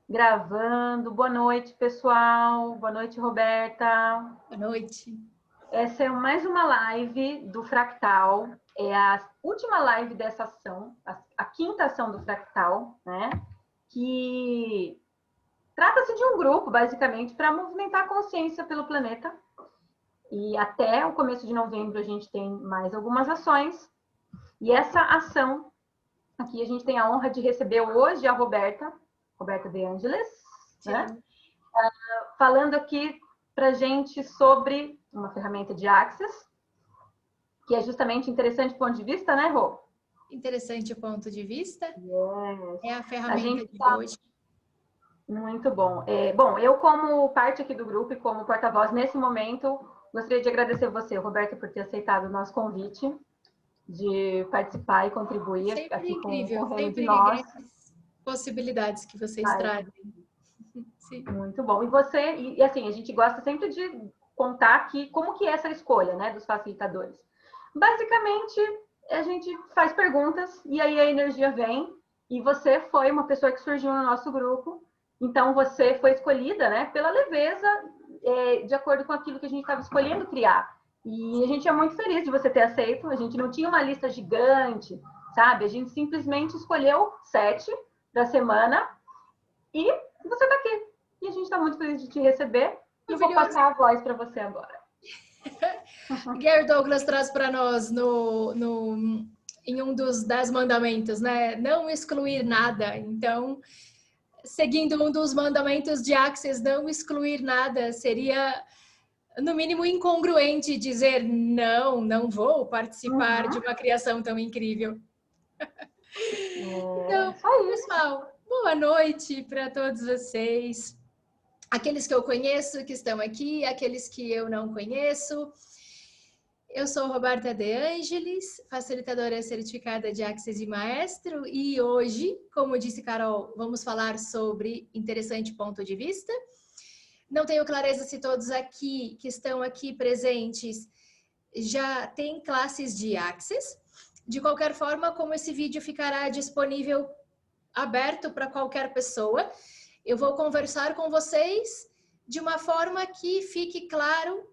Gravando. Boa noite, pessoal. Boa noite, Roberta. Boa noite. Essa é mais uma live do Fractal. É a última live dessa ação, a quinta ação do Fractal, né? Que trata-se de um grupo, basicamente, para movimentar a consciência pelo planeta. E até o começo de novembro a gente tem mais algumas ações. E essa ação aqui a gente tem a honra de receber hoje a Roberta De Angelis, né? Falando aqui para gente sobre uma ferramenta de Access, que é justamente interessante do ponto de vista, né, Rô? Interessante o ponto de vista. Yes. É a ferramenta de hoje. Muito bom. Bom, eu como parte aqui do grupo e como porta-voz nesse momento, gostaria de agradecer você, Roberta, por ter aceitado o nosso convite de participar e contribuir Sempre aqui incrível, com o reino de sempre nós. grandes possibilidades que vocês trazem. Sim. Muito bom. E você, e assim, a gente gosta sempre de contar aqui como que é essa escolha, né, dos facilitadores. Basicamente, a gente faz perguntas e aí a energia vem. E você foi uma pessoa que surgiu no nosso grupo, então você foi escolhida, né, pela leveza, de acordo com aquilo que a gente estava escolhendo criar. E a gente é muito feliz de você ter aceito. A gente não tinha uma lista gigante, sabe? A gente simplesmente escolheu 7 da semana e você está aqui. E a gente está muito feliz de te receber. E vou passar a voz para você agora. Gary Douglas traz para nós em um dos 10 mandamentos, né? Não excluir nada. Então, seguindo um dos mandamentos de Access, não excluir nada, seria, no mínimo, incongruente dizer não vou participar de uma criação tão incrível. Então, pessoal, boa noite para todos vocês. Aqueles que eu conheço que estão aqui, aqueles que eu não conheço. Eu sou Roberta De Angelis, facilitadora certificada de Access e Maestro, e hoje, como disse Carol, vamos falar sobre interessante ponto de vista. Não tenho clareza se todos aqui que estão aqui presentes já têm classes de Access. De qualquer forma, como esse vídeo ficará disponível aberto para qualquer pessoa, eu vou conversar com vocês de uma forma que fique claro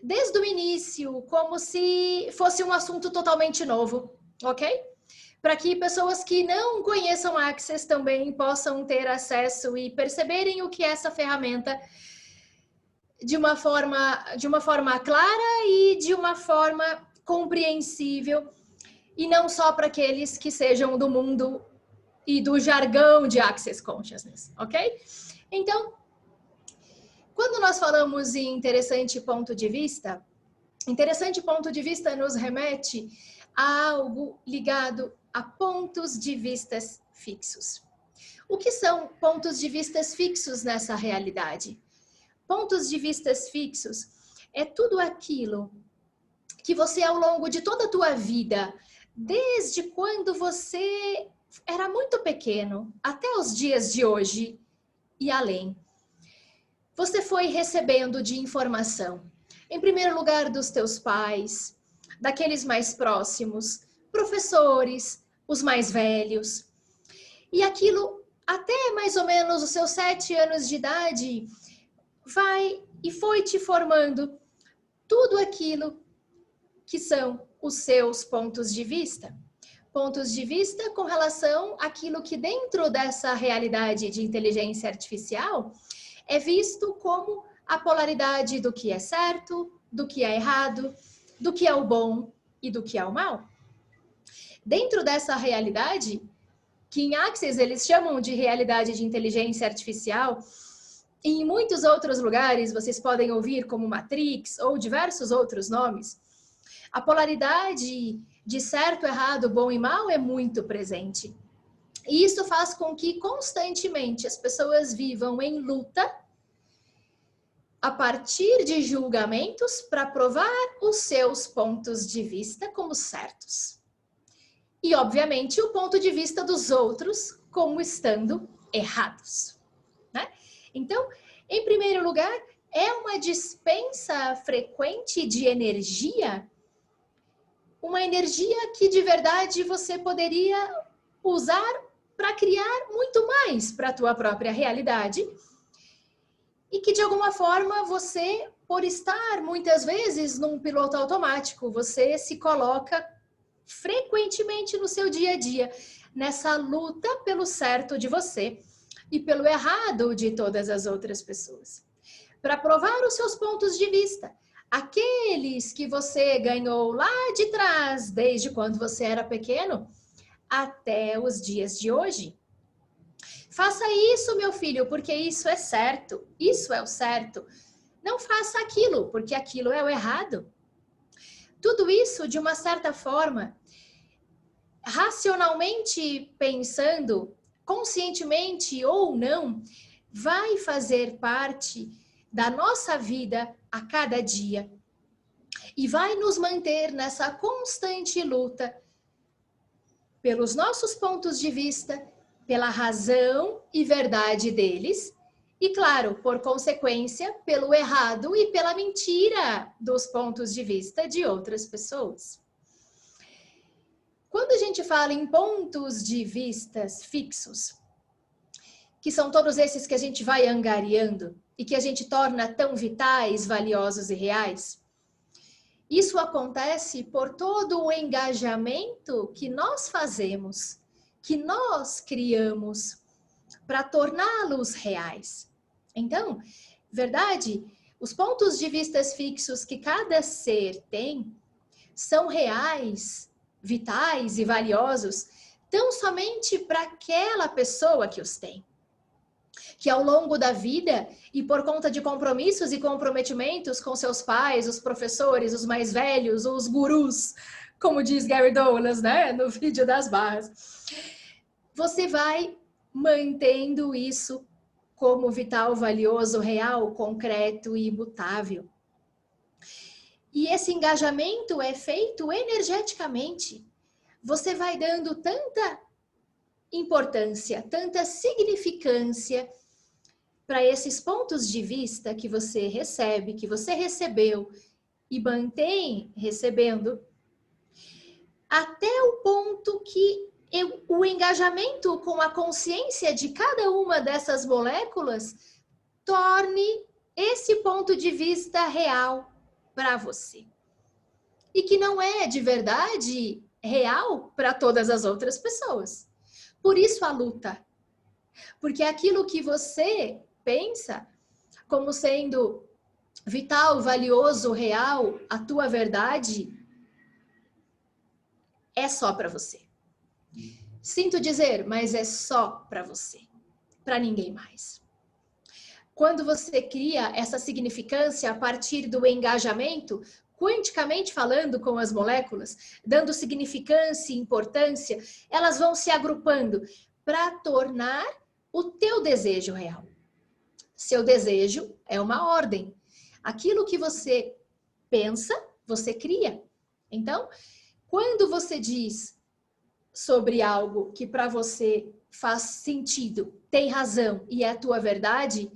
desde o início, como se fosse um assunto totalmente novo, ok? Para que pessoas que não conheçam Access também possam ter acesso e perceberem o que é essa ferramenta de uma forma clara e de uma forma compreensível, e não só para aqueles que sejam do mundo e do jargão de Access Consciousness, ok? Então, quando nós falamos em interessante ponto de vista nos remete a algo ligado a pontos de vistas fixos. O que são pontos de vistas fixos nessa realidade? Pontos de vistas fixos é tudo aquilo que você, ao longo de toda a tua vida, desde quando você era muito pequeno até os dias de hoje e além, você foi recebendo de informação. Em primeiro lugar, dos teus pais, daqueles mais próximos, professores, os mais velhos. E aquilo, até mais ou menos os seus 7 anos de idade, vai e foi te formando tudo aquilo que são os seus pontos de vista. Pontos de vista com relação àquilo que dentro dessa realidade de inteligência artificial é visto como a polaridade do que é certo, do que é errado, do que é o bom e do que é o mal. Dentro dessa realidade, que em Access eles chamam de realidade de inteligência artificial, e em muitos outros lugares vocês podem ouvir como Matrix ou diversos outros nomes, a polaridade de certo, errado, bom e mal é muito presente. E isso faz com que constantemente as pessoas vivam em luta a partir de julgamentos para provar os seus pontos de vista como certos. E, obviamente, o ponto de vista dos outros como estando errados, né? Então, em primeiro lugar, é uma dispensa frequente de energia, uma energia que de verdade você poderia usar para criar muito mais para a tua própria realidade e que de alguma forma você, por estar muitas vezes num piloto automático, você se coloca frequentemente no seu dia a dia nessa luta pelo certo de você e pelo errado de todas as outras pessoas. Para provar os seus pontos de vista, aqueles que você ganhou lá de trás, desde quando você era pequeno, até os dias de hoje. Faça isso, meu filho, porque isso é certo. Isso é o certo. Não faça aquilo, porque aquilo é o errado. Tudo isso, de uma certa forma, racionalmente pensando, conscientemente ou não, vai fazer parte da nossa vida a cada dia e vai nos manter nessa constante luta pelos nossos pontos de vista, pela razão e verdade deles e, claro, por consequência, pelo errado e pela mentira dos pontos de vista de outras pessoas. Quando a gente fala em pontos de vistas fixos, que são todos esses que a gente vai angariando e que a gente torna tão vitais, valiosos e reais, isso acontece por todo o engajamento que nós fazemos, que nós criamos para torná-los reais. Então, verdade, os pontos de vistas fixos que cada ser tem são reais, vitais e valiosos, tão somente para aquela pessoa que os tem. Que ao longo da vida e por conta de compromissos e comprometimentos com seus pais, os professores, os mais velhos, os gurus, como diz Gary Douglas, né, no vídeo das barras, você vai mantendo isso como vital, valioso, real, concreto e imutável. E esse engajamento é feito energeticamente. Você vai dando tanta importância, tanta significância para esses pontos de vista que você recebe, que você recebeu e mantém recebendo, até o ponto que o engajamento com a consciência de cada uma dessas moléculas torne esse ponto de vista real para você. E que não é de verdade real para todas as outras pessoas. Por isso a luta. Porque aquilo que você pensa como sendo vital, valioso, real, a tua verdade, é só para você. Sinto dizer, mas é só para você, para ninguém mais. Quando você cria essa significância a partir do engajamento, quanticamente falando com as moléculas, dando significância e importância, elas vão se agrupando para tornar o teu desejo real. Seu desejo é uma ordem. Aquilo que você pensa, você cria. Então, quando você diz sobre algo que para você faz sentido, tem razão e é a tua verdade,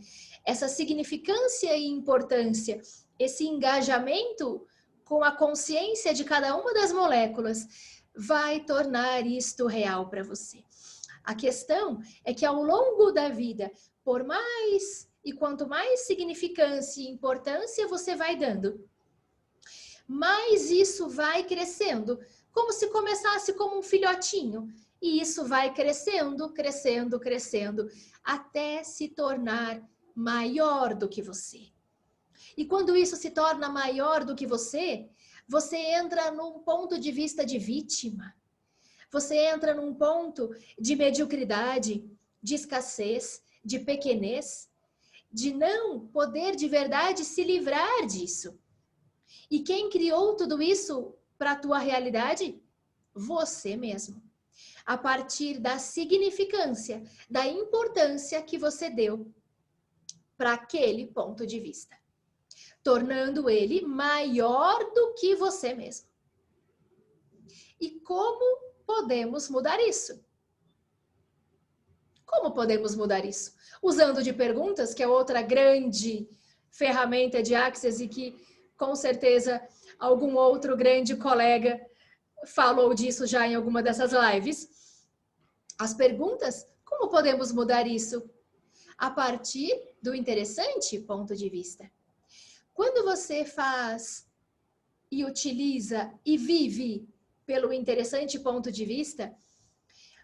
essa significância e importância, esse engajamento com a consciência de cada uma das moléculas vai tornar isto real para você. A questão é que ao longo da vida, por mais e quanto mais significância e importância você vai dando, mais isso vai crescendo, como se começasse como um filhotinho. E isso vai crescendo, crescendo, crescendo, até se tornar maior do que você. E quando isso se torna maior do que você, você entra num ponto de vista de vítima. Você entra num ponto de mediocridade, de escassez, de pequenez, de não poder de verdade se livrar disso. E quem criou tudo isso para a tua realidade? Você mesmo. A partir da significância, da importância que você deu para aquele ponto de vista, tornando ele maior do que você mesmo. E como podemos mudar isso? Como podemos mudar isso? Usando de perguntas, que é outra grande ferramenta de Access e que, com certeza, algum outro grande colega falou disso já em alguma dessas lives. As perguntas, como podemos mudar isso? A partir do interessante ponto de vista. Quando você faz e utiliza e vive pelo interessante ponto de vista,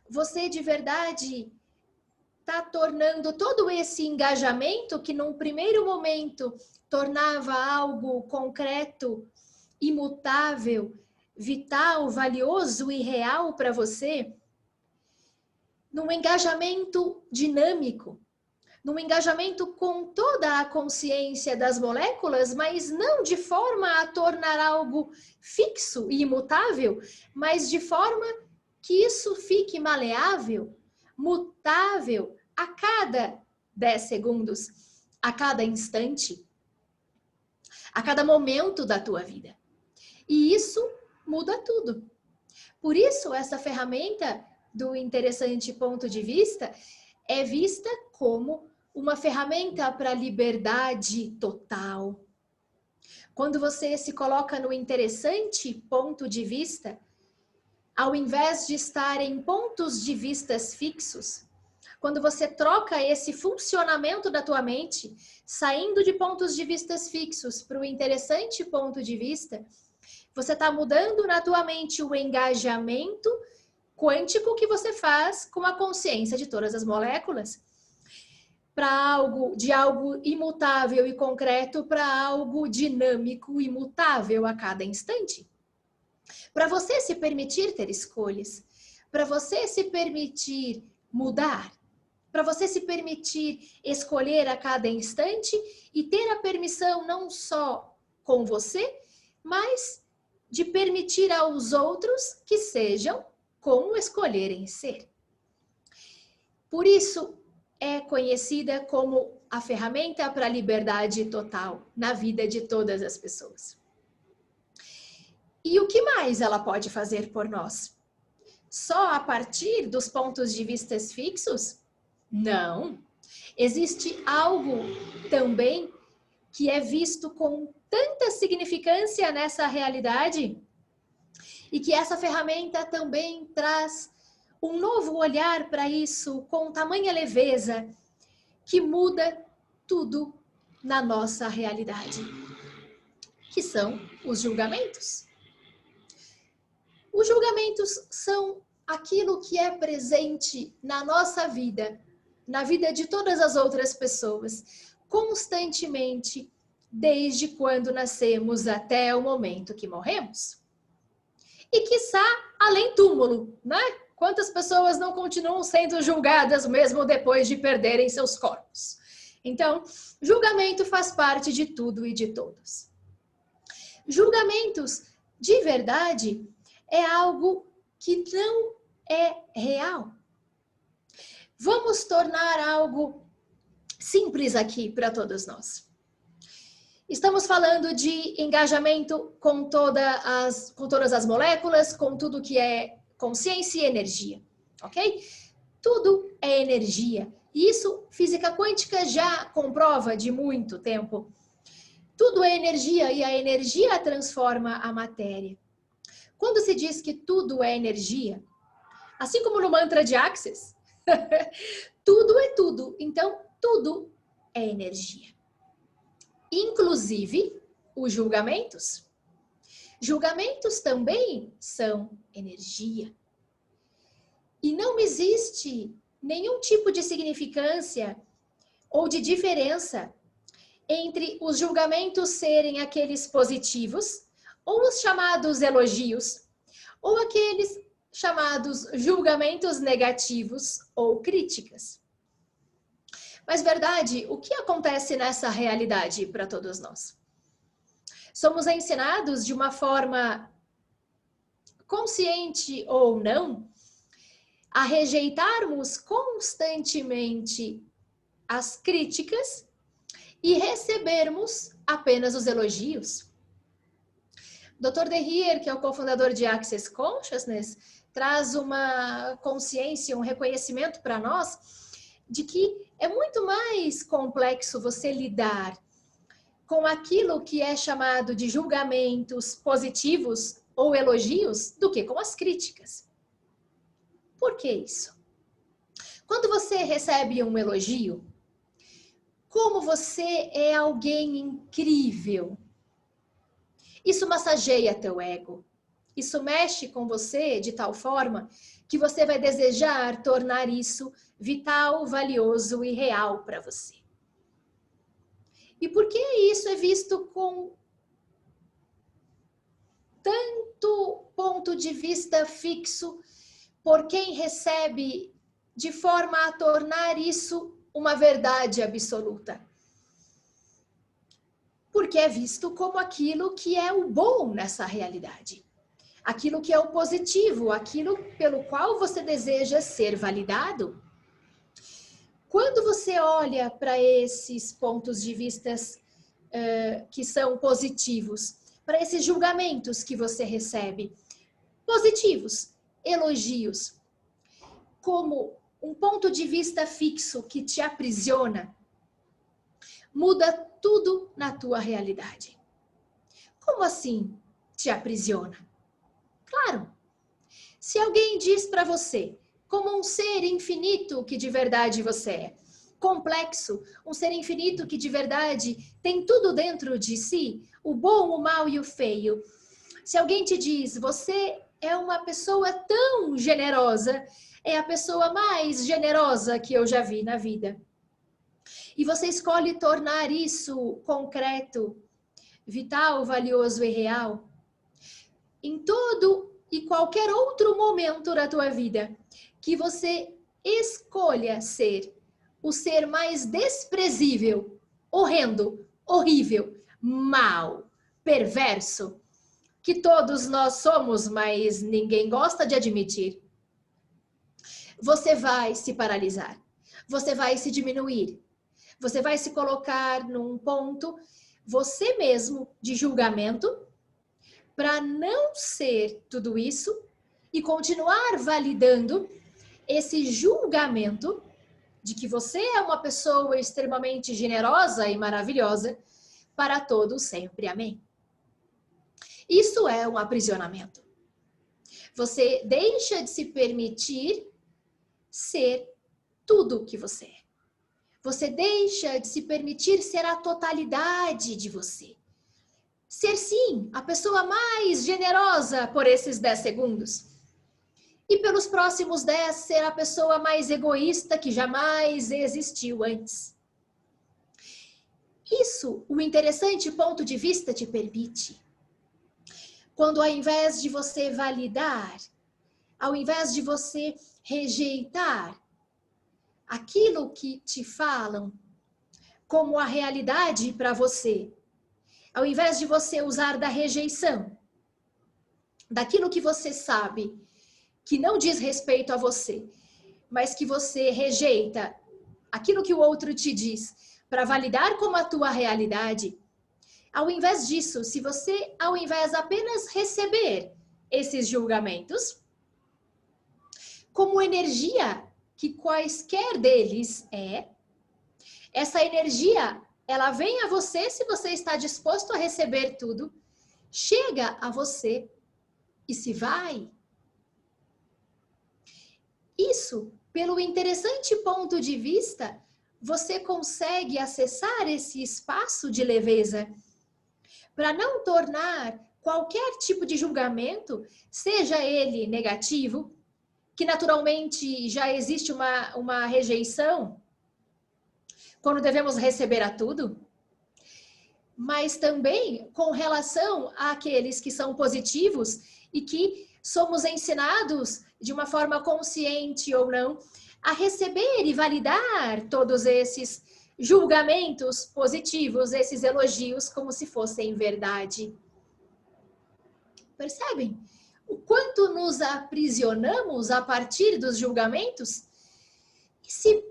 você de verdade está tornando todo esse engajamento que num primeiro momento tornava algo concreto, imutável, vital, valioso e real para você, num engajamento dinâmico, num engajamento com toda a consciência das moléculas, mas não de forma a tornar algo fixo e imutável, mas de forma que isso fique maleável, mutável a cada 10 segundos, a cada instante, a cada momento da tua vida. E isso muda tudo. Por isso, essa ferramenta do interessante ponto de vista é vista como uma ferramenta para a liberdade total. Quando você se coloca no interessante ponto de vista, ao invés de estar em pontos de vistas fixos, quando você troca esse funcionamento da tua mente, saindo de pontos de vistas fixos para o interessante ponto de vista, você está mudando na tua mente o engajamento quântico que você faz com a consciência de todas as moléculas, para algo imutável e concreto para algo dinâmico e mutável a cada instante. Para você se permitir ter escolhas, para você se permitir mudar, para você se permitir escolher a cada instante e ter a permissão não só com você, mas de permitir aos outros que sejam como escolherem ser. Por isso, é conhecida como a ferramenta para a liberdade total na vida de todas as pessoas. E o que mais ela pode fazer por nós? Só a partir dos pontos de vista fixos? Não. Existe algo também que é visto com tanta significância nessa realidade e que essa ferramenta também traz um novo olhar para isso com tamanha leveza que muda tudo na nossa realidade, que são os julgamentos. Os julgamentos são aquilo que é presente na nossa vida, na vida de todas as outras pessoas, constantemente, desde quando nascemos até o momento que morremos. E quiçá além túmulo, né? Quantas pessoas não continuam sendo julgadas mesmo depois de perderem seus corpos? Então, julgamento faz parte de tudo e de todos. Julgamentos, de verdade, é algo que não é real. Vamos tornar algo simples aqui para todos nós. Estamos falando de engajamento com todas as moléculas, com tudo que é consciência e energia, ok? Tudo é energia. E isso, física quântica já comprova de muito tempo. Tudo é energia e a energia transforma a matéria. Quando se diz que tudo é energia, assim como no mantra de Axis, tudo é tudo, então tudo é energia. Inclusive os julgamentos. Julgamentos também são energia. E não existe nenhum tipo de significância ou de diferença entre os julgamentos serem aqueles positivos, ou os chamados elogios, ou aqueles chamados julgamentos negativos ou críticas. Mas, verdade, o que acontece nessa realidade para todos nós? Somos ensinados de uma forma consciente ou não a rejeitarmos constantemente as críticas e recebermos apenas os elogios. Dr. Derrier, que é o cofundador de Access Consciousness, traz uma consciência, um reconhecimento para nós de que é muito mais complexo você lidar com aquilo que é chamado de julgamentos positivos ou elogios do que com as críticas. Por que isso? Quando você recebe um elogio, como você é alguém incrível, isso massageia teu ego. Isso mexe com você de tal forma que você vai desejar tornar isso vital, valioso e real para você. E por que isso é visto com tanto ponto de vista fixo por quem recebe, de forma a tornar isso uma verdade absoluta? Porque é visto como aquilo que é o bom nessa realidade. Aquilo que é o positivo, aquilo pelo qual você deseja ser validado. Quando você olha para esses pontos de vista que são positivos, para esses julgamentos que você recebe, positivos, elogios, como um ponto de vista fixo que te aprisiona, muda tudo na tua realidade. Como assim te aprisiona? Claro, se alguém diz para você, como um ser infinito que de verdade você é, complexo, um ser infinito que de verdade tem tudo dentro de si, o bom, o mal e o feio. Se alguém te diz, você é uma pessoa tão generosa, é a pessoa mais generosa que eu já vi na vida. E você escolhe tornar isso concreto, vital, valioso e real, em todo e qualquer outro momento da tua vida, que você escolha ser o ser mais desprezível, horrendo, horrível, mau, perverso, que todos nós somos, mas ninguém gosta de admitir. Você vai se paralisar, você vai se diminuir, você vai se colocar num ponto, você mesmo, de julgamento, para não ser tudo isso e continuar validando esse julgamento de que você é uma pessoa extremamente generosa e maravilhosa para todos sempre. Amém? Isso é um aprisionamento. Você deixa de se permitir ser tudo o que você é. Você deixa de se permitir ser a totalidade de você. Ser, sim, a pessoa mais generosa por esses 10 segundos. E pelos próximos 10, ser a pessoa mais egoísta que jamais existiu antes. Isso, o interessante ponto de vista te permite. Quando ao invés de você validar, ao invés de você rejeitar aquilo que te falam como a realidade para você, ao invés de você usar da rejeição, daquilo que você sabe que não diz respeito a você, mas que você rejeita aquilo que o outro te diz para validar como a tua realidade, ao invés disso, se você, ao invés apenas receber esses julgamentos, como energia que quaisquer deles essa energia, ela vem a você se você está disposto a receber tudo, chega a você e se vai. Isso, pelo interessante ponto de vista, você consegue acessar esse espaço de leveza para não tornar qualquer tipo de julgamento, seja ele negativo, que naturalmente já existe uma rejeição quando devemos receber a tudo, mas também com relação àqueles que são positivos e que somos ensinados de uma forma consciente ou não a receber e validar todos esses julgamentos positivos, esses elogios como se fossem verdade. Percebem o quanto nos aprisionamos a partir dos julgamentos? E se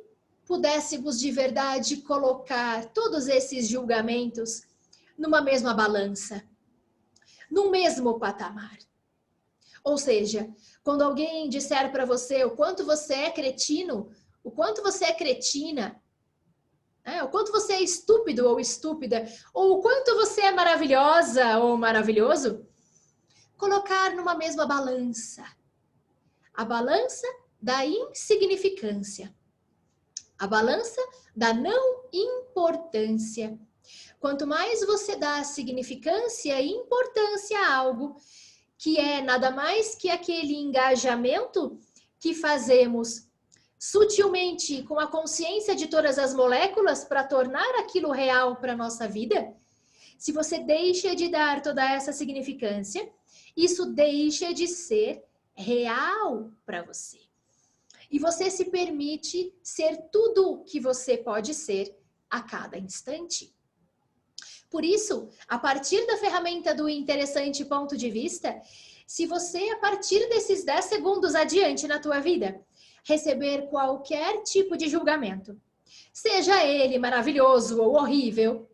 pudéssemos de verdade colocar todos esses julgamentos numa mesma balança, num mesmo patamar? Ou seja, quando alguém disser para você o quanto você é cretino, o quanto você é cretina, o quanto você é estúpido ou estúpida, ou o quanto você é maravilhosa ou maravilhoso, colocar numa mesma balança. A balança da insignificância. A balança da não importância. Quanto mais você dá significância e importância a algo, que é nada mais que aquele engajamento que fazemos sutilmente com a consciência de todas as moléculas para tornar aquilo real para a nossa vida, se você deixa de dar toda essa significância, isso deixa de ser real para você. E você se permite ser tudo o que você pode ser a cada instante. Por isso, a partir da ferramenta do interessante ponto de vista, se você, a partir desses 10 segundos adiante na tua vida, receber qualquer tipo de julgamento, seja ele maravilhoso ou horrível,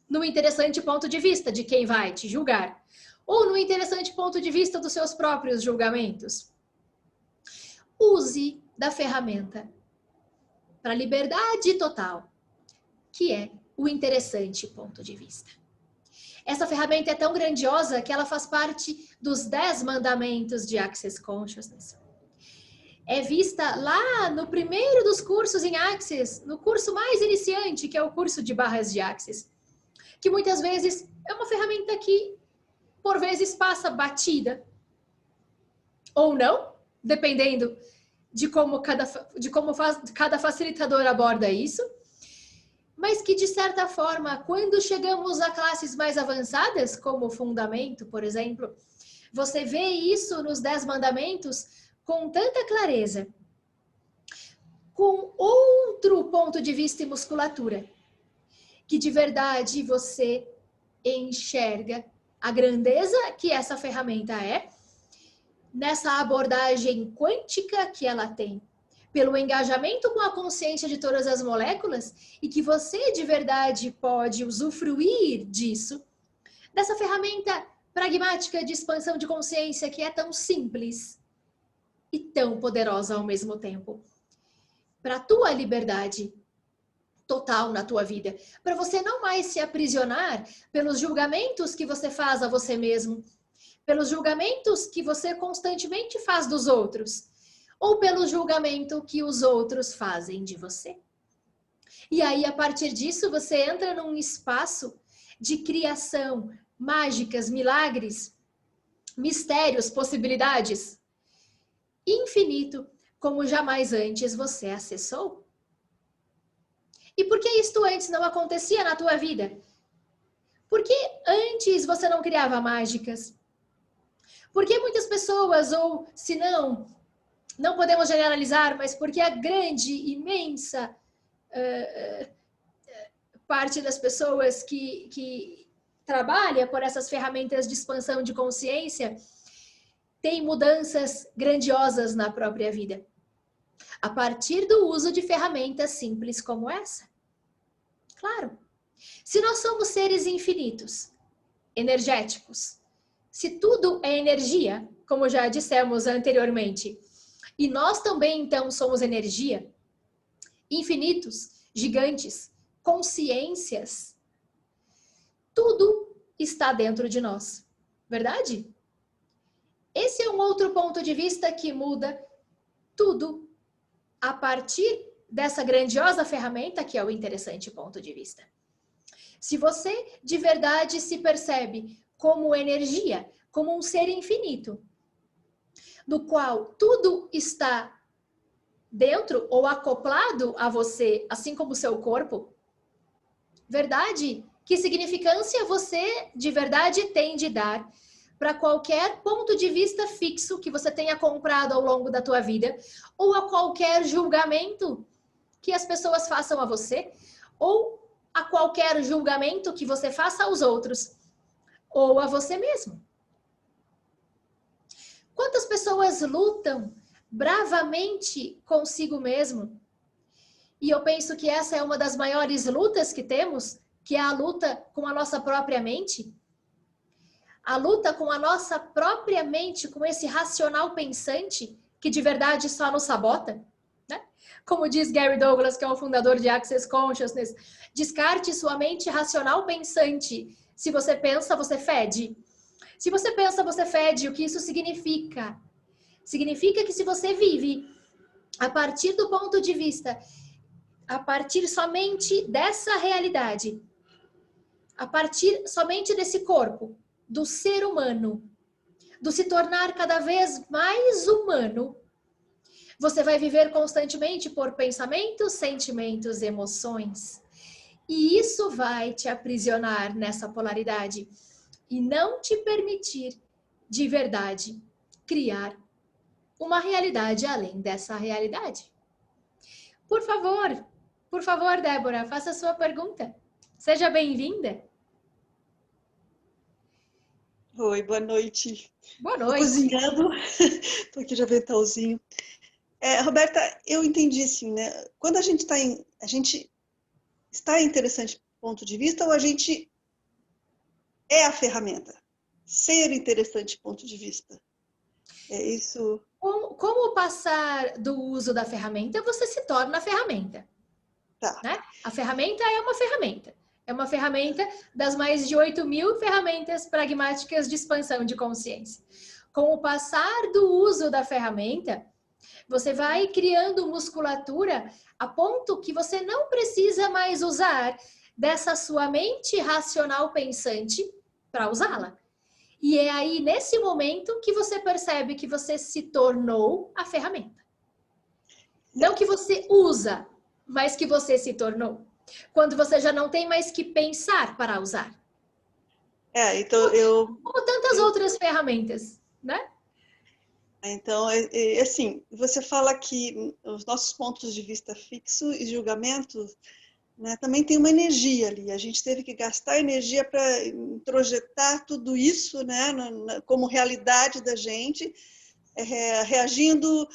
no interessante ponto de vista de quem vai te julgar, ou no interessante ponto de vista dos seus próprios julgamentos, use da ferramenta para liberdade total, que é o interessante ponto de vista. Essa ferramenta é tão grandiosa que ela faz parte dos 10 mandamentos de Access Consciousness. É vista lá no primeiro dos cursos em Access, no curso mais iniciante, que é o curso de barras de Access, que muitas vezes é uma ferramenta que, por vezes, passa batida, ou não, dependendo de como cada facilitador aborda isso, mas que, de certa forma, quando chegamos a classes mais avançadas, como o fundamento, por exemplo, você vê isso nos 10 mandamentos com tanta clareza, com outro ponto de vista e musculatura, que de verdade você enxerga a grandeza que essa ferramenta é, nessa abordagem quântica que ela tem, pelo engajamento com a consciência de todas as moléculas, e que você de verdade pode usufruir disso, dessa ferramenta pragmática de expansão de consciência que é tão simples e tão poderosa ao mesmo tempo. Para a tua liberdade total na tua vida, para você não mais se aprisionar pelos julgamentos que você faz a você mesmo, pelos julgamentos que você constantemente faz dos outros, ou pelo julgamento que os outros fazem de você. E aí, a partir disso, você entra num espaço de criação, mágicas, milagres, mistérios, possibilidades, infinito, como jamais antes você acessou. E por que isto antes não acontecia na tua vida? Por que antes você não criava mágicas? Por que muitas pessoas, ou se não podemos generalizar, mas porque a grande, imensa parte das pessoas que trabalha por essas ferramentas de expansão de consciência tem mudanças grandiosas na própria vida, a partir do uso de ferramentas simples como essa? Claro, se nós somos seres infinitos, energéticos, se tudo é energia, como já dissemos anteriormente, e nós também, então, somos energia, infinitos, gigantes, consciências, tudo está dentro de nós, verdade? Esse é um outro ponto de vista que muda tudo a partir dessa grandiosa ferramenta que é o interessante ponto de vista. Se você de verdade se percebe como energia, como um ser infinito, do qual tudo está dentro ou acoplado a você, assim como o seu corpo, verdade? Que significância você de verdade tem de dar para qualquer ponto de vista fixo que você tenha comprado ao longo da tua vida, ou a qualquer julgamento que as pessoas façam a você, ou a qualquer julgamento que você faça aos outros, ou a você mesmo. Quantas pessoas lutam bravamente consigo mesmo? E eu penso que essa é uma das maiores lutas que temos, que é a luta com a nossa própria mente. A luta com a nossa própria mente, com esse racional pensante que de verdade só nos sabota, né? Como diz Gary Douglas, que é o fundador de Access Consciousness, descarte sua mente racional pensante. Se você pensa, você fede. Se você pensa, você fede. O que isso significa? Significa que se você vive a partir do ponto de vista a partir somente dessa realidade, a partir somente desse corpo, do ser humano, do se tornar cada vez mais humano, você vai viver constantemente por pensamentos, sentimentos, emoções. E isso vai te aprisionar nessa polaridade e não te permitir, de verdade, criar uma realidade além dessa realidade. Por favor, Débora, faça a sua pergunta. Seja bem-vinda. Oi, boa noite. Boa Tô noite. cozinhando, tô aqui de aventalzinho. Roberta, eu entendi assim, né? Quando a gente está em interessante ponto de vista ou a gente é a ferramenta? Ser interessante ponto de vista. É isso. Como passar do uso da ferramenta, você se torna a ferramenta. Tá. Né? A ferramenta é uma ferramenta. É uma ferramenta das mais de 8.000 ferramentas pragmáticas de expansão de consciência. Com o passar do uso da ferramenta, você vai criando musculatura a ponto que você não precisa mais usar dessa sua mente racional pensante para usá-la. E é aí, nesse momento, que você percebe que você se tornou a ferramenta. Não que você usa, mas que você se tornou. Quando você já não tem mais que pensar para usar. Então como tantas outras ferramentas, né? Então, assim, você fala que os nossos pontos de vista fixos e julgamentos, né, também tem uma energia ali. A gente teve que gastar energia para introjetar tudo isso, né, como realidade da gente, reagindo,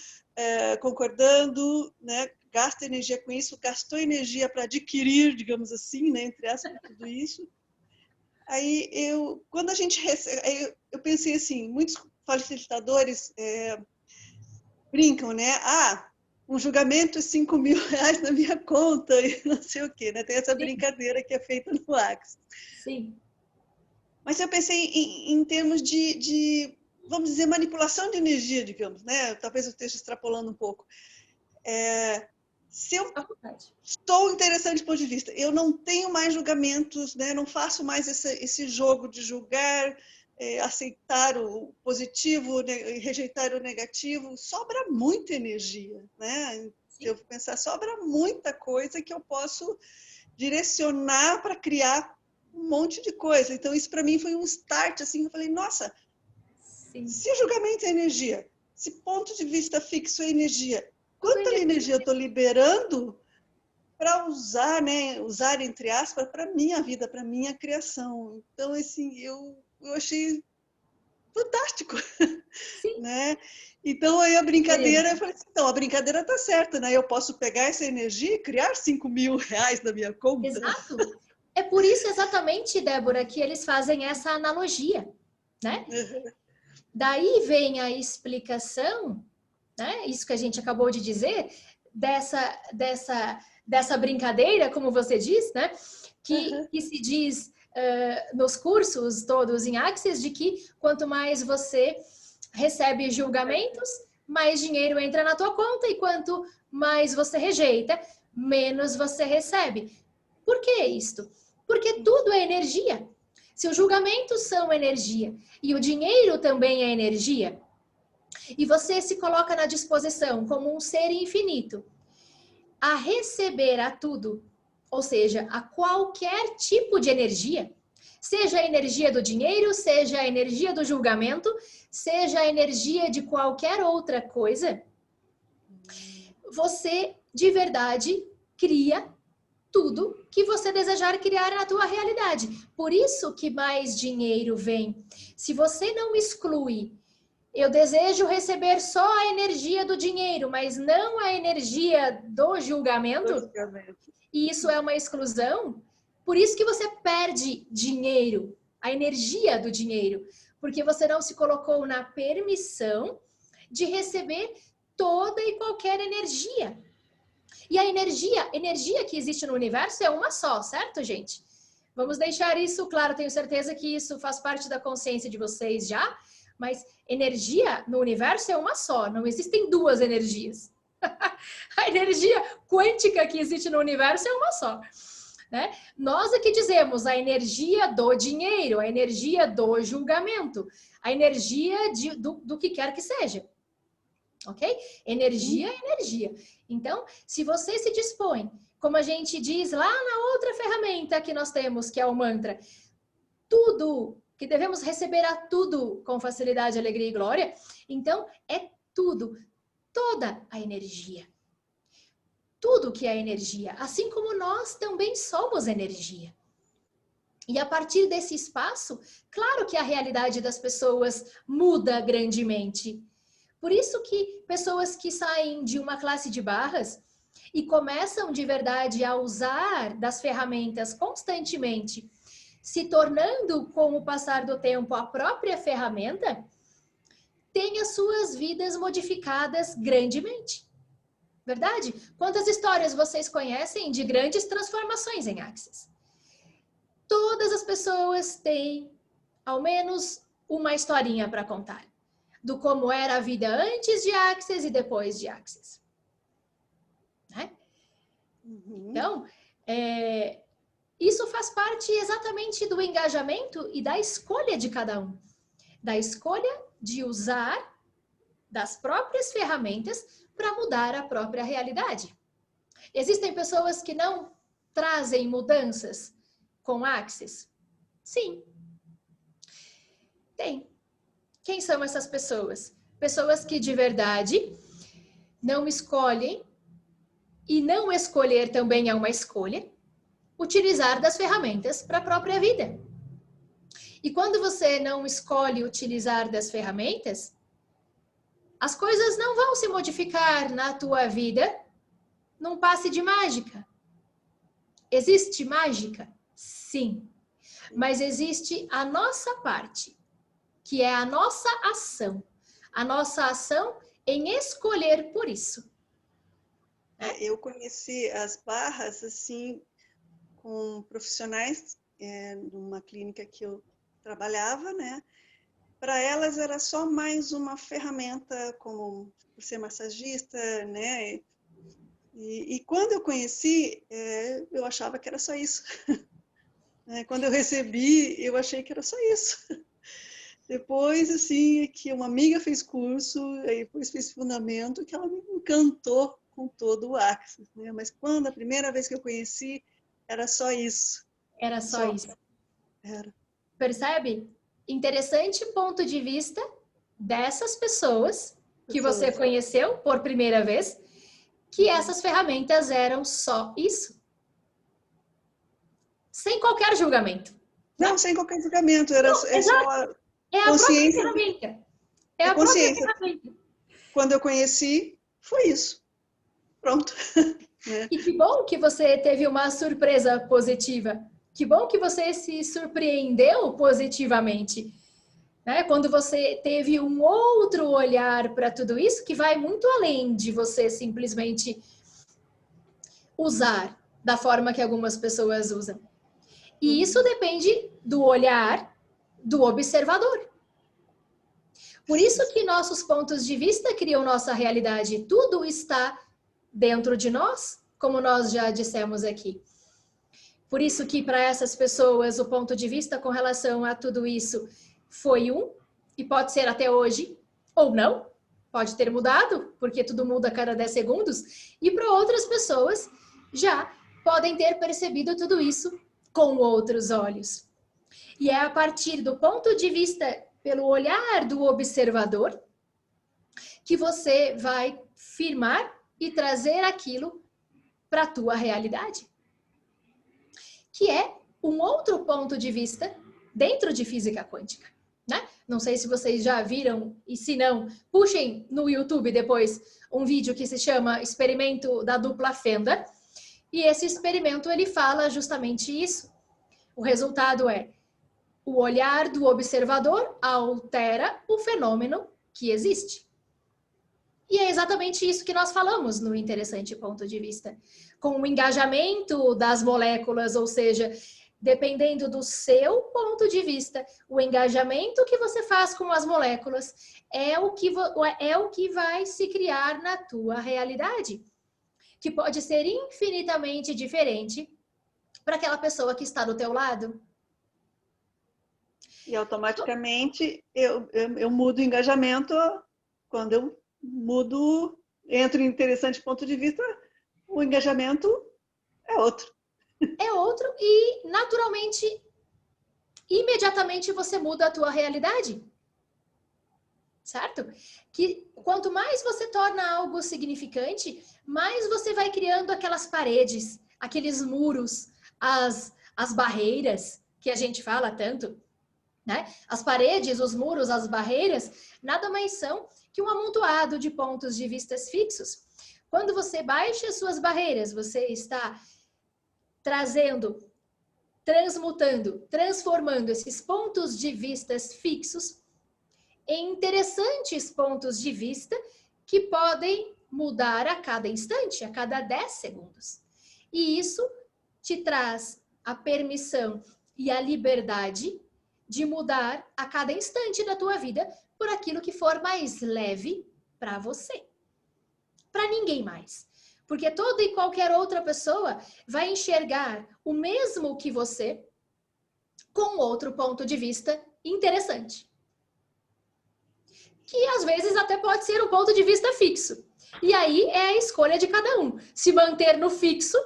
concordando, né, gasta energia com isso, gastou energia para adquirir, digamos assim, né, entre aspas, tudo isso. Aí quando a gente recebe, eu pensei assim, muitos facilitadores brincam, né? Um julgamento é 5.000 reais na minha conta e não sei o quê, né? Tem essa brincadeira que é feita no Axis. Sim. Mas eu pensei em termos de, vamos dizer, manipulação de energia, digamos, né? Talvez eu esteja extrapolando um pouco. Se eu estou interessante do ponto de vista, eu não tenho mais julgamentos, né? Não faço mais esse jogo de julgar, aceitar o positivo, rejeitar o negativo, sobra muita energia, né? Se eu pensar, sobra muita coisa que eu posso direcionar para criar um monte de coisa. Então, isso para mim foi um start, assim, eu falei, nossa, sim, se o julgamento é energia, se ponto de vista fixo é energia, quanta energia eu estou liberando para usar, né? Usar, entre aspas, para minha vida, para minha criação. Então, assim, eu achei fantástico, sim, né? Então, aí a brincadeira, eu falei assim, então, a brincadeira tá certa, né? Eu posso pegar essa energia e criar 5.000 reais na minha conta. Exato. É por isso exatamente, Débora, que eles fazem essa analogia, né? Daí vem a explicação, né? Isso que a gente acabou de dizer, dessa brincadeira, como você diz, né? Que se diz nos cursos todos em Axis, de que quanto mais você recebe julgamentos, mais dinheiro entra na tua conta, e quanto mais você rejeita, menos você recebe. Por que isto? Porque tudo é energia. Se os julgamentos são energia e o dinheiro também é energia, e você se coloca na disposição como um ser infinito a receber a tudo, ou seja, a qualquer tipo de energia, seja a energia do dinheiro, seja a energia do julgamento, seja a energia de qualquer outra coisa, você de verdade cria tudo que você desejar criar na tua realidade. Por isso que mais dinheiro vem. Se você não exclui, eu desejo receber só a energia do dinheiro, mas não a energia do julgamento, e isso é uma exclusão, por isso que você perde dinheiro, a energia do dinheiro, porque você não se colocou na permissão de receber toda e qualquer energia. E a energia que existe no universo é uma só, certo, gente? Vamos deixar isso claro, tenho certeza que isso faz parte da consciência de vocês já, mas energia no universo é uma só, não existem duas energias, A energia quântica que existe no universo é uma só. Né? Nós aqui dizemos a energia do dinheiro, a energia do julgamento, a energia do que quer que seja. Ok? Energia é energia. Então, se você se dispõe, como a gente diz lá na outra ferramenta que nós temos, que é o mantra, tudo, que devemos receber a tudo com facilidade, alegria e glória, então é tudo, toda a energia. Tudo que é energia, assim como nós também somos energia. E a partir desse espaço, claro que a realidade das pessoas muda grandemente. Por isso que pessoas que saem de uma classe de barras e começam de verdade a usar das ferramentas constantemente, se tornando, com o passar do tempo, a própria ferramenta, têm as suas vidas modificadas grandemente. Verdade? Quantas histórias vocês conhecem de grandes transformações em Axis? Todas as pessoas têm ao menos uma historinha para contar do como era a vida antes de Axis e depois de Axis. Né? Então, isso faz parte exatamente do engajamento e da escolha de cada um. Da escolha de usar das próprias ferramentas para mudar a própria realidade. Existem pessoas que não trazem mudanças com Axis? Sim. Tem. Quem são essas pessoas? Pessoas que de verdade não escolhem, e não escolher também é uma escolha, utilizar das ferramentas para a própria vida. E quando você não escolhe utilizar das ferramentas, as coisas não vão se modificar na tua vida num passe de mágica. Existe mágica? Sim. Mas existe a nossa parte, que é a nossa ação. A nossa ação em escolher por isso. Eu conheci as barras, assim, com profissionais numa clínica que eu trabalhava, né? Para elas era só mais uma ferramenta, como por ser massagista, né? E quando eu conheci, eu achava que era só isso. Quando eu recebi, eu achei que era só isso. Depois, assim, que uma amiga fez curso, aí depois fez fundamento, que ela me encantou com todo o Axis, né? Mas quando a primeira vez que eu conheci, era só isso. Era só isso. Era. Percebe? Interessante ponto de vista dessas pessoas que você conheceu por primeira vez, que essas ferramentas eram só isso. Sem qualquer julgamento. Não, sem qualquer julgamento. Era só a consciência. Própria ferramenta. É a consciência. Própria ferramenta. Quando eu conheci, foi isso. Pronto. E que bom que você teve uma surpresa positiva. Que bom que você se surpreendeu positivamente. Né? Quando você teve um outro olhar para tudo isso, que vai muito além de você simplesmente usar da forma que algumas pessoas usam. E isso depende do olhar do observador. Por isso que nossos pontos de vista criam nossa realidade. Tudo está dentro de nós, como nós já dissemos aqui. Por isso que para essas pessoas o ponto de vista com relação a tudo isso foi e pode ser até hoje, ou não, pode ter mudado, porque tudo muda a cada 10 segundos, e para outras pessoas já podem ter percebido tudo isso com outros olhos. E é a partir do ponto de vista, pelo olhar do observador, que você vai firmar e trazer aquilo para a tua realidade. Que é um outro ponto de vista dentro de física quântica. Né? Não sei se vocês já viram, e se não, puxem no YouTube depois um vídeo que se chama Experimento da Dupla Fenda. E esse experimento ele fala justamente isso. O resultado é o olhar do observador altera o fenômeno que existe. E é exatamente isso que nós falamos no interessante ponto de vista. Com o engajamento das moléculas, ou seja, dependendo do seu ponto de vista, o engajamento que você faz com as moléculas é o que vai se criar na tua realidade, que pode ser infinitamente diferente para aquela pessoa que está do teu lado. E automaticamente eu mudo o engajamento quando eu mudo, entro em interessante ponto de vista, o engajamento é outro. É outro e, naturalmente, imediatamente você muda a tua realidade. Certo? Que quanto mais você torna algo significante, mais você vai criando aquelas paredes, aqueles muros, as barreiras que a gente fala tanto, né? As paredes, os muros, as barreiras, nada mais são que um amontoado de pontos de vistas fixos. Quando você baixa as suas barreiras, você está trazendo, transmutando, transformando esses pontos de vistas fixos em interessantes pontos de vista que podem mudar a cada instante, a cada 10 segundos. E isso te traz a permissão e a liberdade de mudar a cada instante da tua vida por aquilo que for mais leve para você. Para ninguém mais. Porque toda e qualquer outra pessoa vai enxergar o mesmo que você com outro ponto de vista interessante. Que às vezes até pode ser um ponto de vista fixo. E aí é a escolha de cada um. Se manter no fixo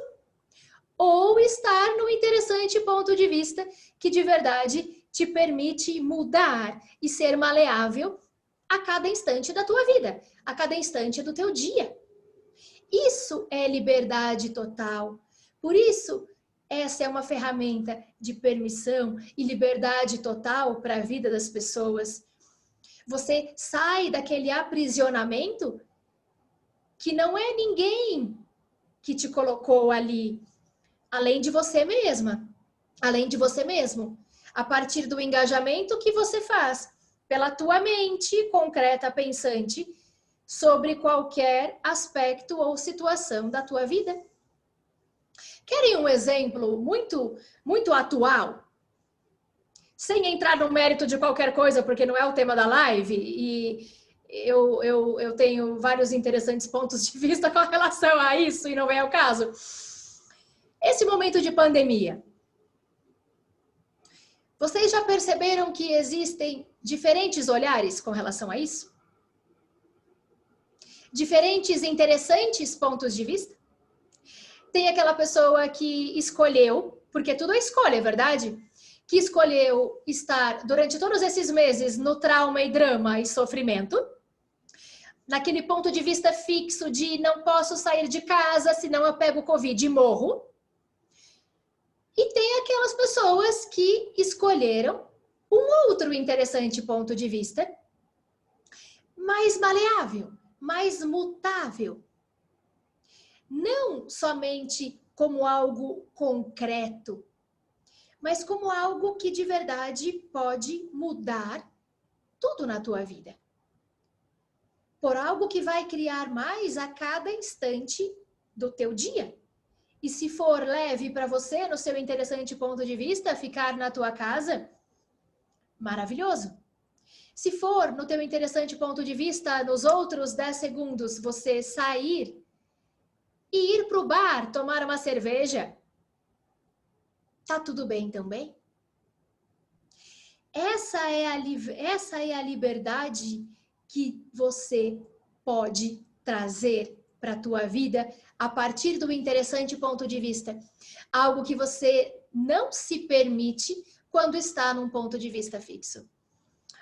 ou estar no interessante ponto de vista que de verdade te permite mudar e ser maleável a cada instante da tua vida, a cada instante do teu dia. Isso é liberdade total. Por isso, essa é uma ferramenta de permissão e liberdade total para a vida das pessoas. Você sai daquele aprisionamento que não é ninguém que te colocou ali, além de você mesma, além de você mesmo, a partir do engajamento que você faz pela tua mente concreta, pensante, sobre qualquer aspecto ou situação da tua vida. Querem um exemplo muito atual? Sem entrar no mérito de qualquer coisa, porque não é o tema da live, e eu tenho vários interessantes pontos de vista com relação a isso, e não é o caso. Esse momento de pandemia, vocês já perceberam que existem diferentes olhares com relação a isso? Diferentes interessantes pontos de vista? Tem aquela pessoa que escolheu, porque tudo é escolha, é verdade? Que escolheu estar durante todos esses meses no trauma e drama e sofrimento, naquele ponto de vista fixo de não posso sair de casa, senão eu pego Covid e morro. E tem aquelas pessoas que escolheram um outro interessante ponto de vista, mais maleável, mais mutável. Não somente como algo concreto, mas como algo que de verdade pode mudar tudo na tua vida. Por algo que vai criar mais a cada instante do teu dia. E se for leve para você, no seu interessante ponto de vista, ficar na tua casa, maravilhoso. Se for, no teu interessante ponto de vista, nos outros 10 segundos, você sair e ir para o bar, tomar uma cerveja, tá tudo bem também? Essa é a liberdade que você pode trazer para a tua vida a partir do interessante ponto de vista. Algo que você não se permite quando está num ponto de vista fixo.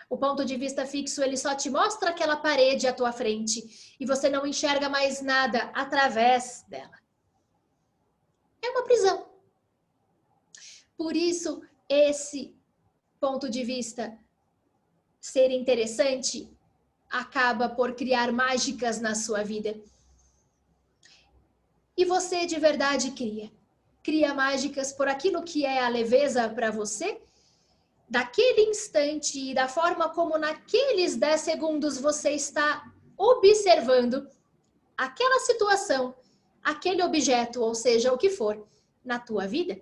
O ponto de vista fixo, ele só te mostra aquela parede à tua frente e você não enxerga mais nada através dela. É uma prisão. Por isso, esse ponto de vista ser interessante acaba por criar mágicas na sua vida. E você de verdade cria mágicas por aquilo que é a leveza para você, daquele instante e da forma como naqueles 10 segundos você está observando aquela situação, aquele objeto, ou seja, o que for, na tua vida.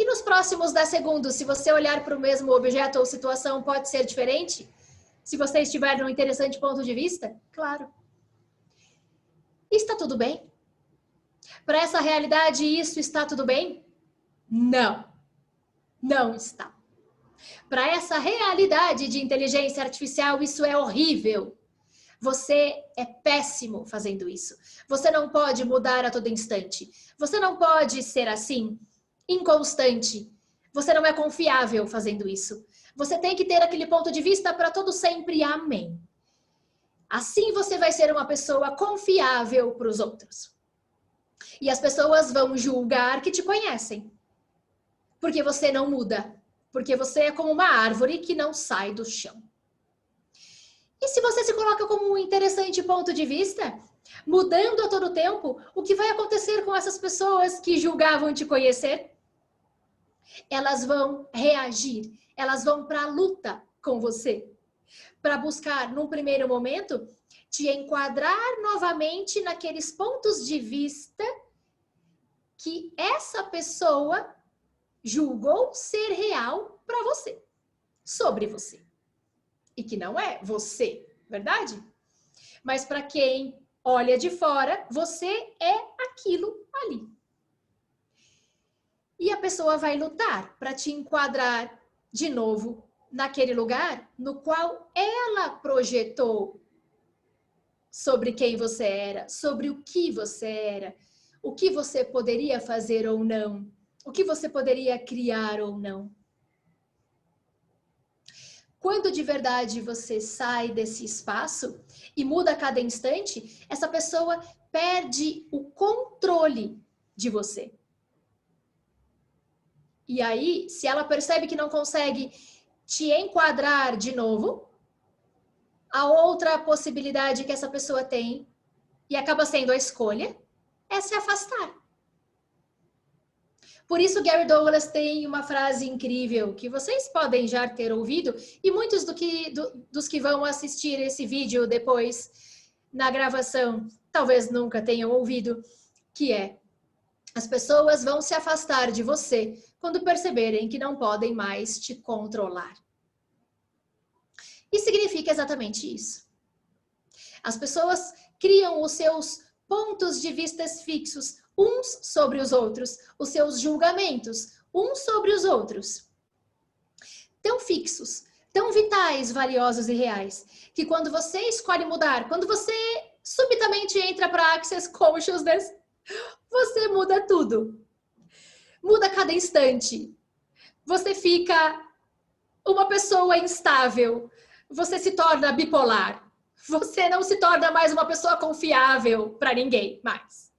E nos próximos 10 segundos, se você olhar para o mesmo objeto ou situação, pode ser diferente? Se você estiver num interessante ponto de vista? Claro. Está tudo bem? Para essa realidade, isso está tudo bem? Não. Não está. Para essa realidade de inteligência artificial, isso é horrível. Você é péssimo fazendo isso. Você não pode mudar a todo instante. Você não pode ser assim, inconstante. Você não é confiável fazendo isso. Você tem que ter aquele ponto de vista para todo sempre. Amém. Assim você vai ser uma pessoa confiável para os outros. E as pessoas vão julgar que te conhecem. Porque você não muda. Porque você é como uma árvore que não sai do chão. E se você se coloca como um interessante ponto de vista, mudando a todo tempo, o que vai acontecer com essas pessoas que julgavam te conhecer? Elas vão reagir, elas vão para a luta com você, para buscar, num primeiro momento, te enquadrar novamente naqueles pontos de vista que essa pessoa julgou ser real para você, sobre você. E que não é você, verdade? Mas para quem olha de fora, você é aquilo ali. E a pessoa vai lutar para te enquadrar de novo naquele lugar no qual ela projetou sobre quem você era, sobre o que você era, o que você poderia fazer ou não, o que você poderia criar ou não. Quando de verdade você sai desse espaço e muda a cada instante, essa pessoa perde o controle de você. E aí, se ela percebe que não consegue te enquadrar de novo, a outra possibilidade que essa pessoa tem, e acaba sendo a escolha, é se afastar. Por isso, Gary Douglas tem uma frase incrível que vocês podem já ter ouvido e muitos dos que vão assistir esse vídeo depois na gravação talvez nunca tenham ouvido, que é: as pessoas vão se afastar de você quando perceberem que não podem mais te controlar. E significa exatamente isso. As pessoas criam os seus pontos de vista fixos uns sobre os outros, os seus julgamentos uns sobre os outros. Tão fixos, tão vitais, valiosos e reais, que quando você escolhe mudar, quando você subitamente entra para Access Consciousness, você muda tudo. Muda cada instante. Você fica uma pessoa instável. Você se torna bipolar. Você não se torna mais uma pessoa confiável para ninguém mais.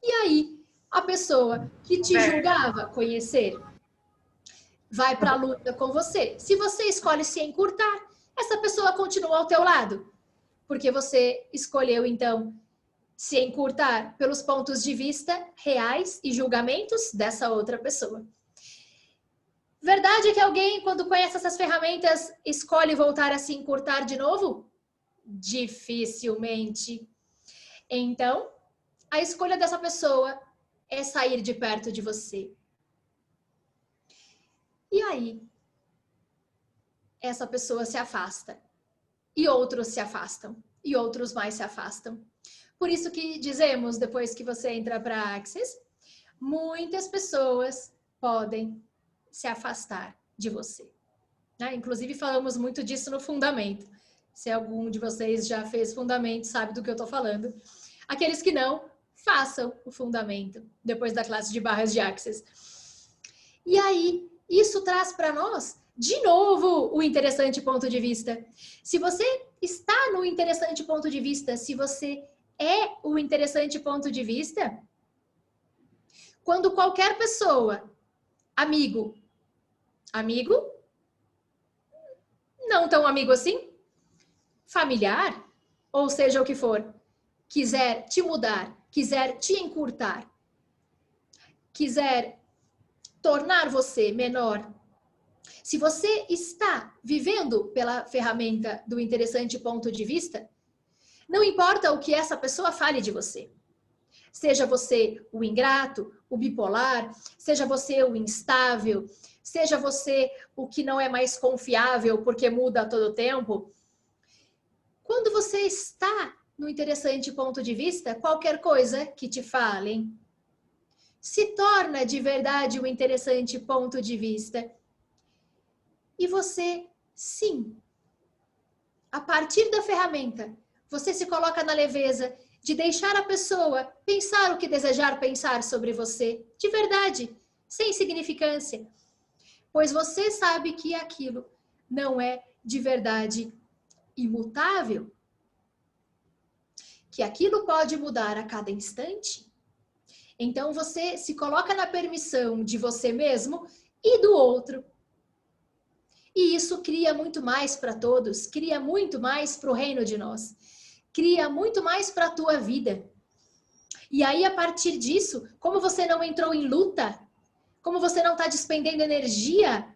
E aí, a pessoa que te julgava conhecer vai para a luta com você. Se você escolhe se encurtar, essa pessoa continua ao teu lado. Porque você escolheu, então, se encurtar pelos pontos de vista reais e julgamentos dessa outra pessoa. Verdade é que alguém, quando conhece essas ferramentas, escolhe voltar a se encurtar de novo? Dificilmente. Então, a escolha dessa pessoa é sair de perto de você. E aí, essa pessoa se afasta. E outros se afastam. E outros mais se afastam. Por isso que dizemos, depois que você entra para a Access, muitas pessoas podem se afastar de você. Inclusive, falamos muito disso no fundamento. Se algum de vocês já fez fundamento, sabe do que eu estou falando. Aqueles que não, façam o fundamento depois da classe de barras de Access. E aí, isso traz para nós, de novo, o interessante ponto de vista. Se você está no interessante ponto de vista, se você é o interessante ponto de vista, quando qualquer pessoa, amigo, não tão amigo assim, familiar, ou seja o que for, quiser te mudar, quiser te encurtar, quiser tornar você menor, se você está vivendo pela ferramenta do interessante ponto de vista, não importa o que essa pessoa fale de você. Seja você o ingrato, o bipolar, seja você o instável, seja você o que não é mais confiável porque muda a todo tempo. Quando você está no interessante ponto de vista, qualquer coisa que te falem se torna de verdade um interessante ponto de vista. E você, sim, a partir da ferramenta, você se coloca na leveza de deixar a pessoa pensar o que desejar pensar sobre você, de verdade, sem significância. Pois você sabe que aquilo não é de verdade imutável, que aquilo pode mudar a cada instante. Então você se coloca na permissão de você mesmo e do outro. E isso cria muito mais para todos, cria muito mais para o reino de nós, cria muito mais para a tua vida. E aí, a partir disso, como você não entrou em luta, como você não está despendendo energia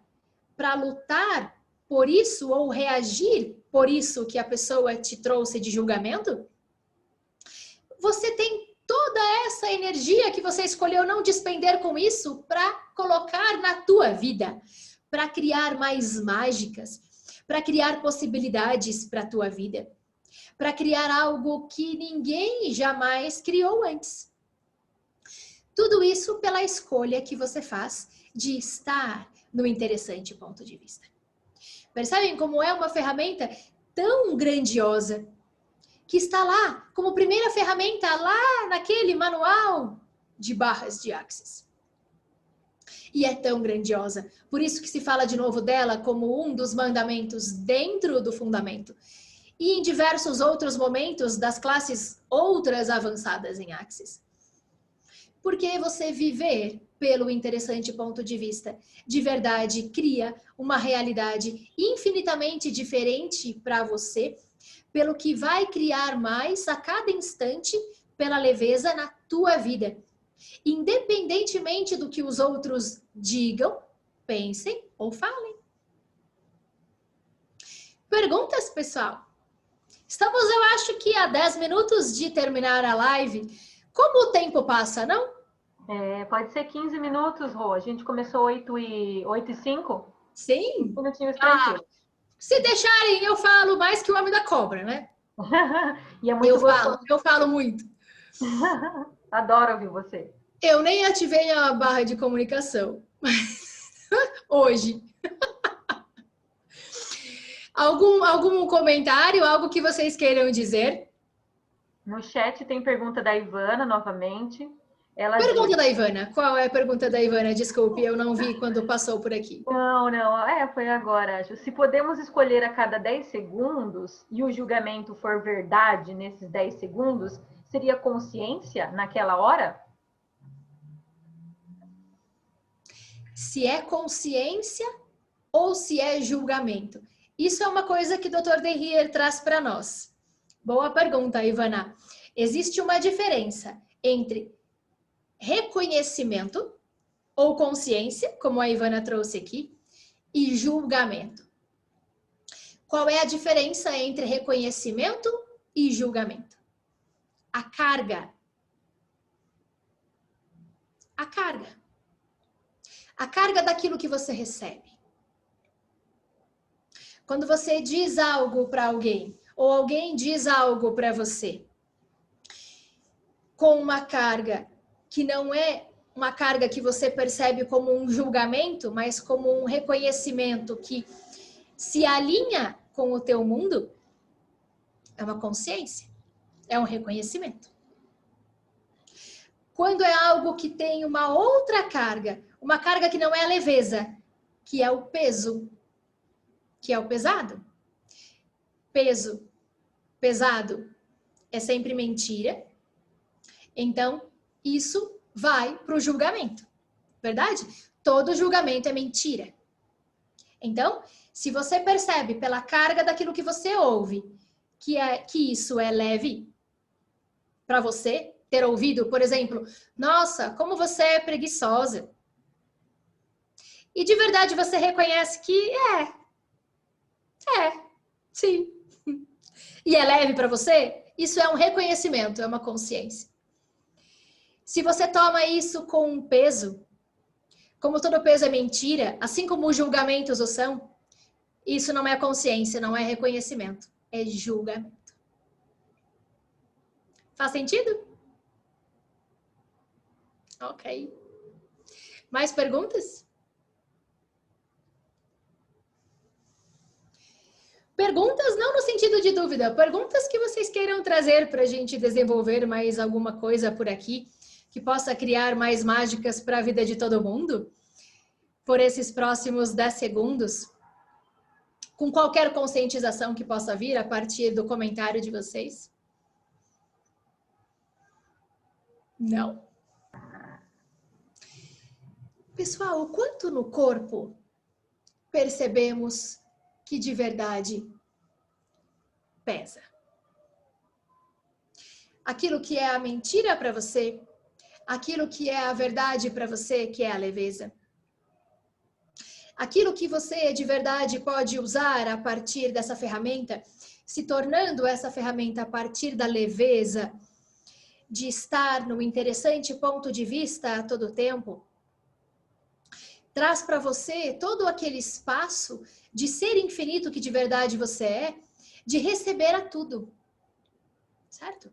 para lutar por isso ou reagir por isso que a pessoa te trouxe de julgamento, você tem toda essa energia que você escolheu não despender com isso para colocar na tua vida, para criar mais mágicas, para criar possibilidades para a tua vida, para criar algo que ninguém jamais criou antes. Tudo isso pela escolha que você faz de estar no interessante ponto de vista. Percebem como é uma ferramenta tão grandiosa que está lá como primeira ferramenta lá naquele manual de barras de Axis. E é tão grandiosa, por isso que se fala de novo dela como um dos mandamentos dentro do fundamento. E em diversos outros momentos das classes outras avançadas em Axis. Porque você viver pelo interessante ponto de vista de verdade cria uma realidade infinitamente diferente para você, pelo que vai criar mais a cada instante pela leveza na tua vida. Independentemente do que os outros digam, pensem ou falem. Perguntas, pessoal? Estamos, eu acho que a 10 minutos de terminar a live. Como o tempo passa, não? Pode ser 15 minutos, Rô. A gente começou 8h05. Sim. Minutinhos tranquilos. Se deixarem, eu falo mais que o homem da cobra, né? E é muito gostoso. Eu falo muito. Adoro ouvir você. Eu nem ativei a barra de comunicação. Hoje. Algum comentário, algo que vocês queiram dizer? No chat tem pergunta da Ivana, novamente. Pergunta da Ivana. Qual é a pergunta da Ivana? Desculpe, eu não vi quando passou por aqui. Não. Foi agora, acho. Se podemos escolher a cada 10 segundos e o julgamento for verdade nesses 10 segundos, seria consciência naquela hora? Se é consciência ou se é julgamento? Isso é uma coisa que o Dr. Derrier traz para nós. Boa pergunta, Ivana. Existe uma diferença entre reconhecimento ou consciência, como a Ivana trouxe aqui, e julgamento. Qual é a diferença entre reconhecimento e julgamento? A carga. A carga. A carga daquilo que você recebe. Quando você diz algo para alguém, ou alguém diz algo para você, com uma carga que não é uma carga que você percebe como um julgamento, mas como um reconhecimento que se alinha com o teu mundo, é uma consciência, é um reconhecimento. Quando é algo que tem uma outra carga, uma carga que não é a leveza, que é o peso, que é o pesado. Peso, pesado, é sempre mentira. Então, isso vai para o julgamento, verdade? Todo julgamento é mentira. Então, se você percebe pela carga daquilo que você ouve, que isso é leve para você ter ouvido, por exemplo, nossa, como você é preguiçosa. E de verdade você reconhece que sim. E é leve para você? Isso é um reconhecimento, é uma consciência. Se você toma isso com peso, como todo peso é mentira, assim como os julgamentos o são, isso não é consciência, não é reconhecimento, é julgamento. Faz sentido? Ok. Mais perguntas? Perguntas não no sentido de dúvida, perguntas que vocês queiram trazer para a gente desenvolver mais alguma coisa por aqui, que possa criar mais mágicas para a vida de todo mundo, por esses próximos 10 segundos, com qualquer conscientização que possa vir a partir do comentário de vocês. Não? Pessoal, o quanto no corpo percebemos que de verdade pesa? Aquilo que é a mentira para você, aquilo que é a verdade para você, que é a leveza. Aquilo que você de verdade pode usar a partir dessa ferramenta, se tornando essa ferramenta a partir da leveza, de estar no interessante ponto de vista a todo tempo, traz para você todo aquele espaço de ser infinito que de verdade você é, de receber a tudo, certo?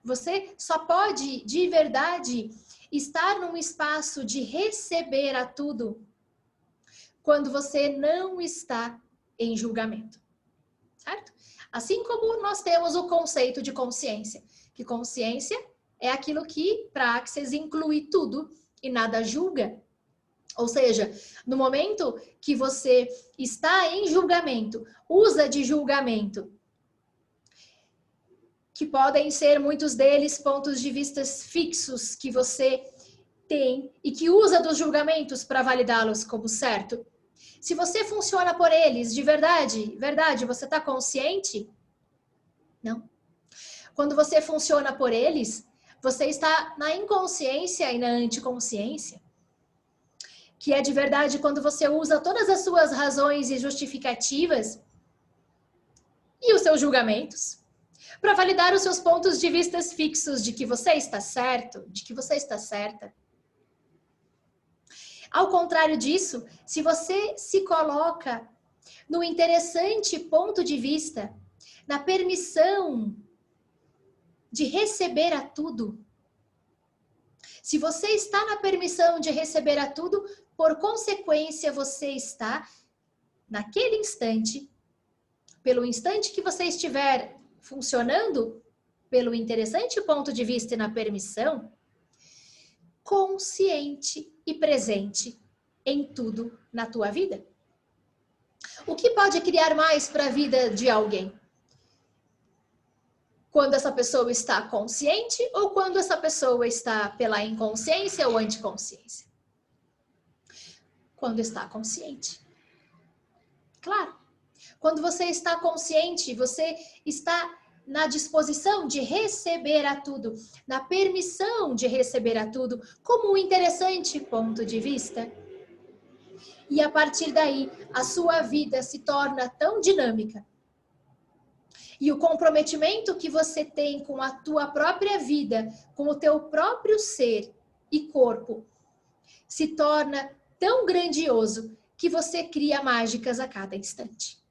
Você só pode de verdade estar num espaço de receber a tudo quando você não está em julgamento, certo? Assim como nós temos o conceito de consciência, que consciência é aquilo que, para Access, inclui tudo e nada julga. Ou seja, no momento que você está em julgamento, usa de julgamento, que podem ser muitos deles pontos de vista fixos que você tem e que usa dos julgamentos para validá-los como certo. Se você funciona por eles de verdade, você está consciente? Não. Quando você funciona por eles, você está na inconsciência e na anticonsciência. Que é de verdade quando você usa todas as suas razões e justificativas e os seus julgamentos para validar os seus pontos de vista fixos de que você está certo, de que você está certa. Ao contrário disso, se você se coloca no interessante ponto de vista, na permissão de receber a tudo, se você está na permissão de receber a tudo, por consequência, você está, naquele instante, pelo instante que você estiver funcionando, pelo interessante ponto de vista e na permissão, consciente e presente em tudo na tua vida. O que pode criar mais para a vida de alguém? Quando essa pessoa está consciente ou quando essa pessoa está pela inconsciência ou anticonsciência? Quando está consciente. Claro. Quando você está consciente, você está na disposição de receber a tudo, na permissão de receber a tudo, como um interessante ponto de vista. E a partir daí, a sua vida se torna tão dinâmica. E o comprometimento que você tem com a tua própria vida, com o teu próprio ser e corpo, se torna tão grandioso que você cria mágicas a cada instante.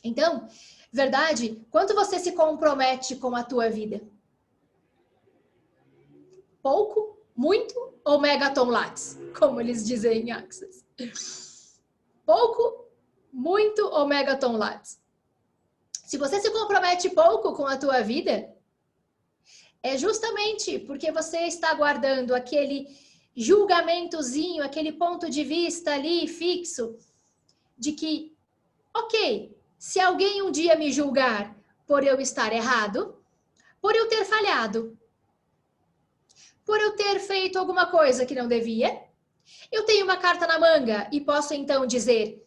Então, verdade, quanto você se compromete com a tua vida? Pouco, muito ou megaton lattes, como eles dizem em Access? Pouco, muito ou megaton lattes? Se você se compromete pouco com a tua vida, é justamente porque você está guardando aquele julgamentozinho, aquele ponto de vista ali fixo, de que, ok, se alguém um dia me julgar por eu estar errado, por eu ter falhado, por eu ter feito alguma coisa que não devia, eu tenho uma carta na manga e posso então dizer,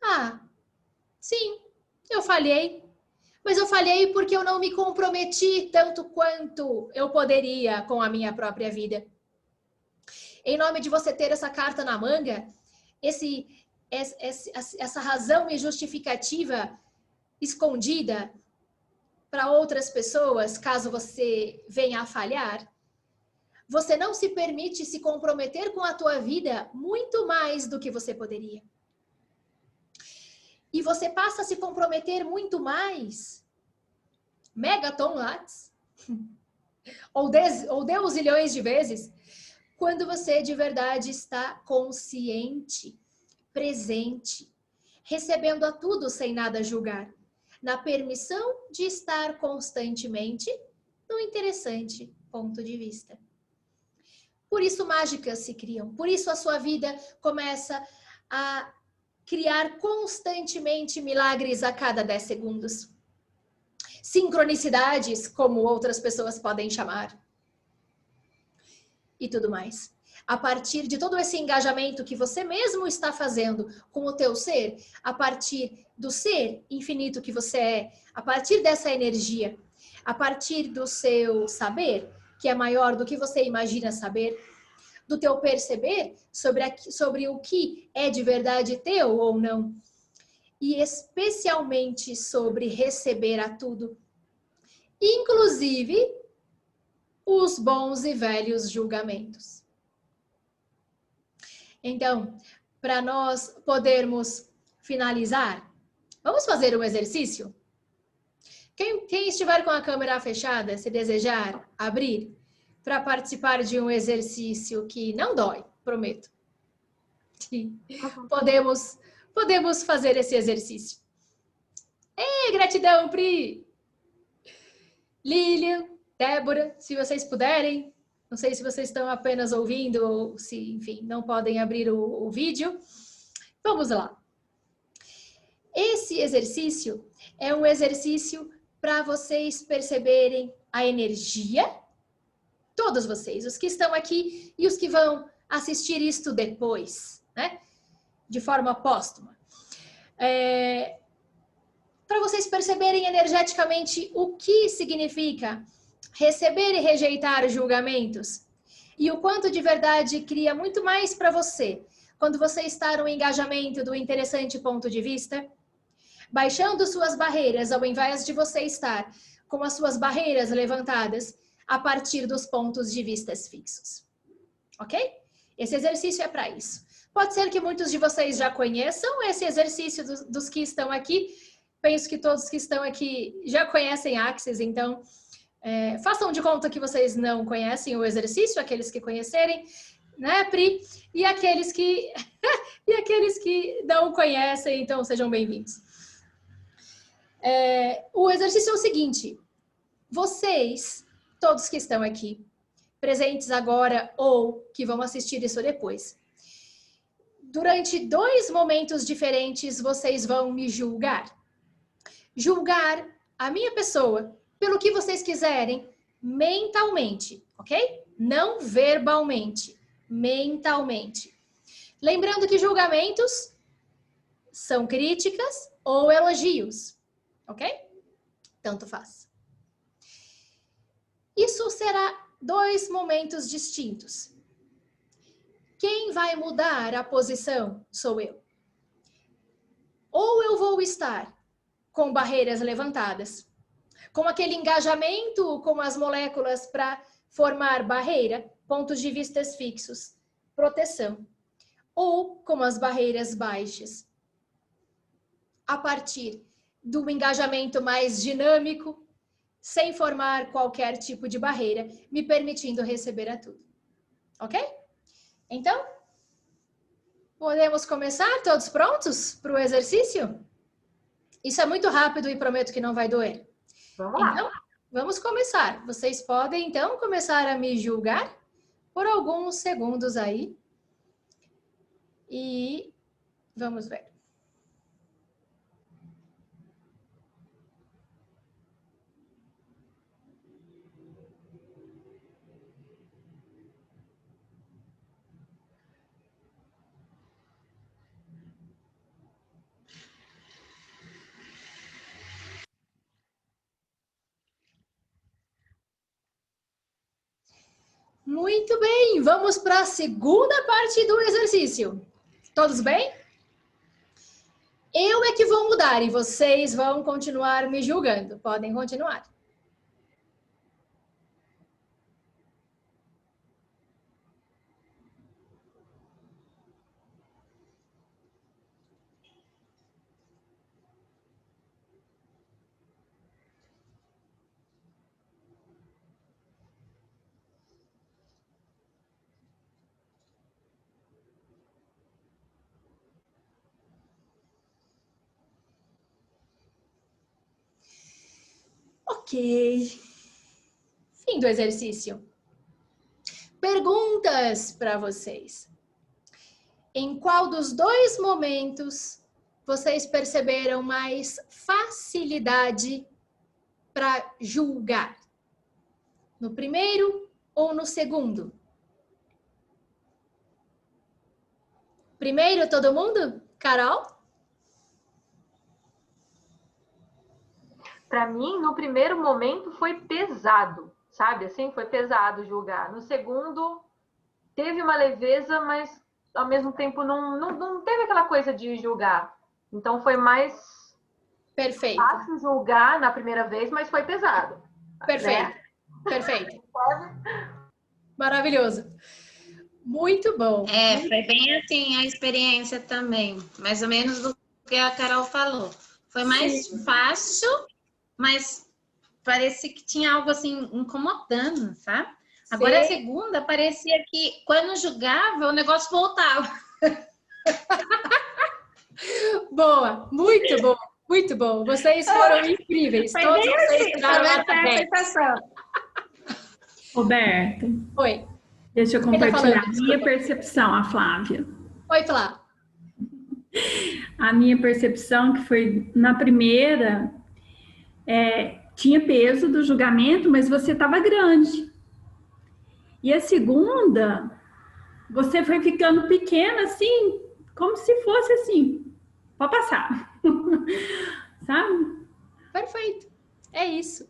ah, sim, eu falhei, mas eu falhei porque eu não me comprometi tanto quanto eu poderia com a minha própria vida. Em nome de você ter essa carta na manga, essa razão e justificativa escondida para outras pessoas, caso você venha a falhar, Você não se permite se comprometer com a tua vida muito mais do que você poderia. E você passa a se comprometer muito mais, megatonlates, ou deusilhões de vezes, quando você de verdade está consciente, presente, recebendo a tudo sem nada julgar, na permissão de estar constantemente no interessante ponto de vista. Por isso mágicas se criam, por isso a sua vida começa a criar constantemente milagres a cada 10 segundos. Sincronicidades, como outras pessoas podem chamar. E tudo mais. A partir de todo esse engajamento que você mesmo está fazendo com o teu ser, a partir do ser infinito que você é, a partir dessa energia, a partir do seu saber, que é maior do que você imagina saber, do teu perceber sobre o que é de verdade teu ou não, e especialmente sobre receber a tudo, inclusive os bons e velhos julgamentos. Então, para nós podermos finalizar, vamos fazer um exercício? Quem estiver com a câmera fechada, se desejar abrir, para participar de um exercício que não dói, prometo. Sim. Podemos fazer esse exercício. Ei, gratidão, Pri! Lilian, Débora, se vocês puderem, não sei se vocês estão apenas ouvindo ou se, enfim, não podem abrir o vídeo. Vamos lá. Esse exercício é um exercício para vocês perceberem a energia, todos vocês, os que estão aqui e os que vão assistir isto depois, né? De forma póstuma. Para vocês perceberem energeticamente o que significa receber e rejeitar julgamentos e o quanto de verdade cria muito mais para você quando você está no engajamento do interessante ponto de vista, baixando suas barreiras ao invés de você estar com as suas barreiras levantadas a partir dos pontos de vista fixos. Ok? Esse exercício é para isso. Pode ser que muitos de vocês já conheçam esse exercício dos que estão aqui. Penso que todos que estão aqui já conhecem Axis, então façam de conta que vocês não conhecem o exercício, aqueles que conhecerem, né, Pri? E aqueles que não conhecem, então sejam bem-vindos. O exercício é o seguinte: vocês, todos que estão aqui, presentes agora ou que vão assistir isso depois, durante 2 momentos diferentes vocês vão me julgar. Julgar a minha pessoa pelo que vocês quiserem mentalmente, ok? Não verbalmente, mentalmente. Lembrando que julgamentos são críticas ou elogios, ok? Tanto faz. Isso será 2 momentos distintos. Quem vai mudar a posição sou eu. Ou eu vou estar com barreiras levantadas, com aquele engajamento com as moléculas para formar barreira, pontos de vista fixos, proteção, ou com as barreiras baixas, a partir do engajamento mais dinâmico, sem formar qualquer tipo de barreira, me permitindo receber a tudo. Ok? Então, podemos começar? Todos prontos para o exercício? Isso é muito rápido e prometo que não vai doer. Vamos lá. Então, vamos começar. Vocês podem, então, começar a me julgar por alguns segundos aí. E vamos ver. Muito bem, vamos para a segunda parte do exercício. Todos bem? Eu é que vou mudar e vocês vão continuar me julgando. Podem continuar. Ok. Fim do exercício. Perguntas para vocês. Em qual dos dois momentos vocês perceberam mais facilidade para julgar? No primeiro ou no segundo? Primeiro, todo mundo? Carol? Para mim, no primeiro momento foi pesado, sabe? Assim, foi pesado julgar. No segundo, teve uma leveza, mas ao mesmo tempo não teve aquela coisa de julgar. Então foi mais Perfeito. fácil julgar na primeira vez, mas foi pesado. Perfeito. Né? Perfeito. Maravilhoso. Muito bom. Foi bem assim a experiência também, mais ou menos do que a Carol falou. Foi mais fácil, mas parecia que tinha algo assim incomodando, sabe? Agora a segunda parecia que quando julgava o negócio voltava. Boa, muito bom, muito bom. Vocês foram incríveis. Foi Todos bem vocês assim, tiraram foi nota essa 10. sensação. Roberto, Oi. deixa eu Quem tá compartilhar falando? a minha percepção, a Flávia. Oi, Flá. A minha percepção que foi na primeira, tinha peso do julgamento, mas você estava grande. E a segunda, você foi ficando pequena, assim, como se fosse assim, pode passar. Sabe? Perfeito. É isso.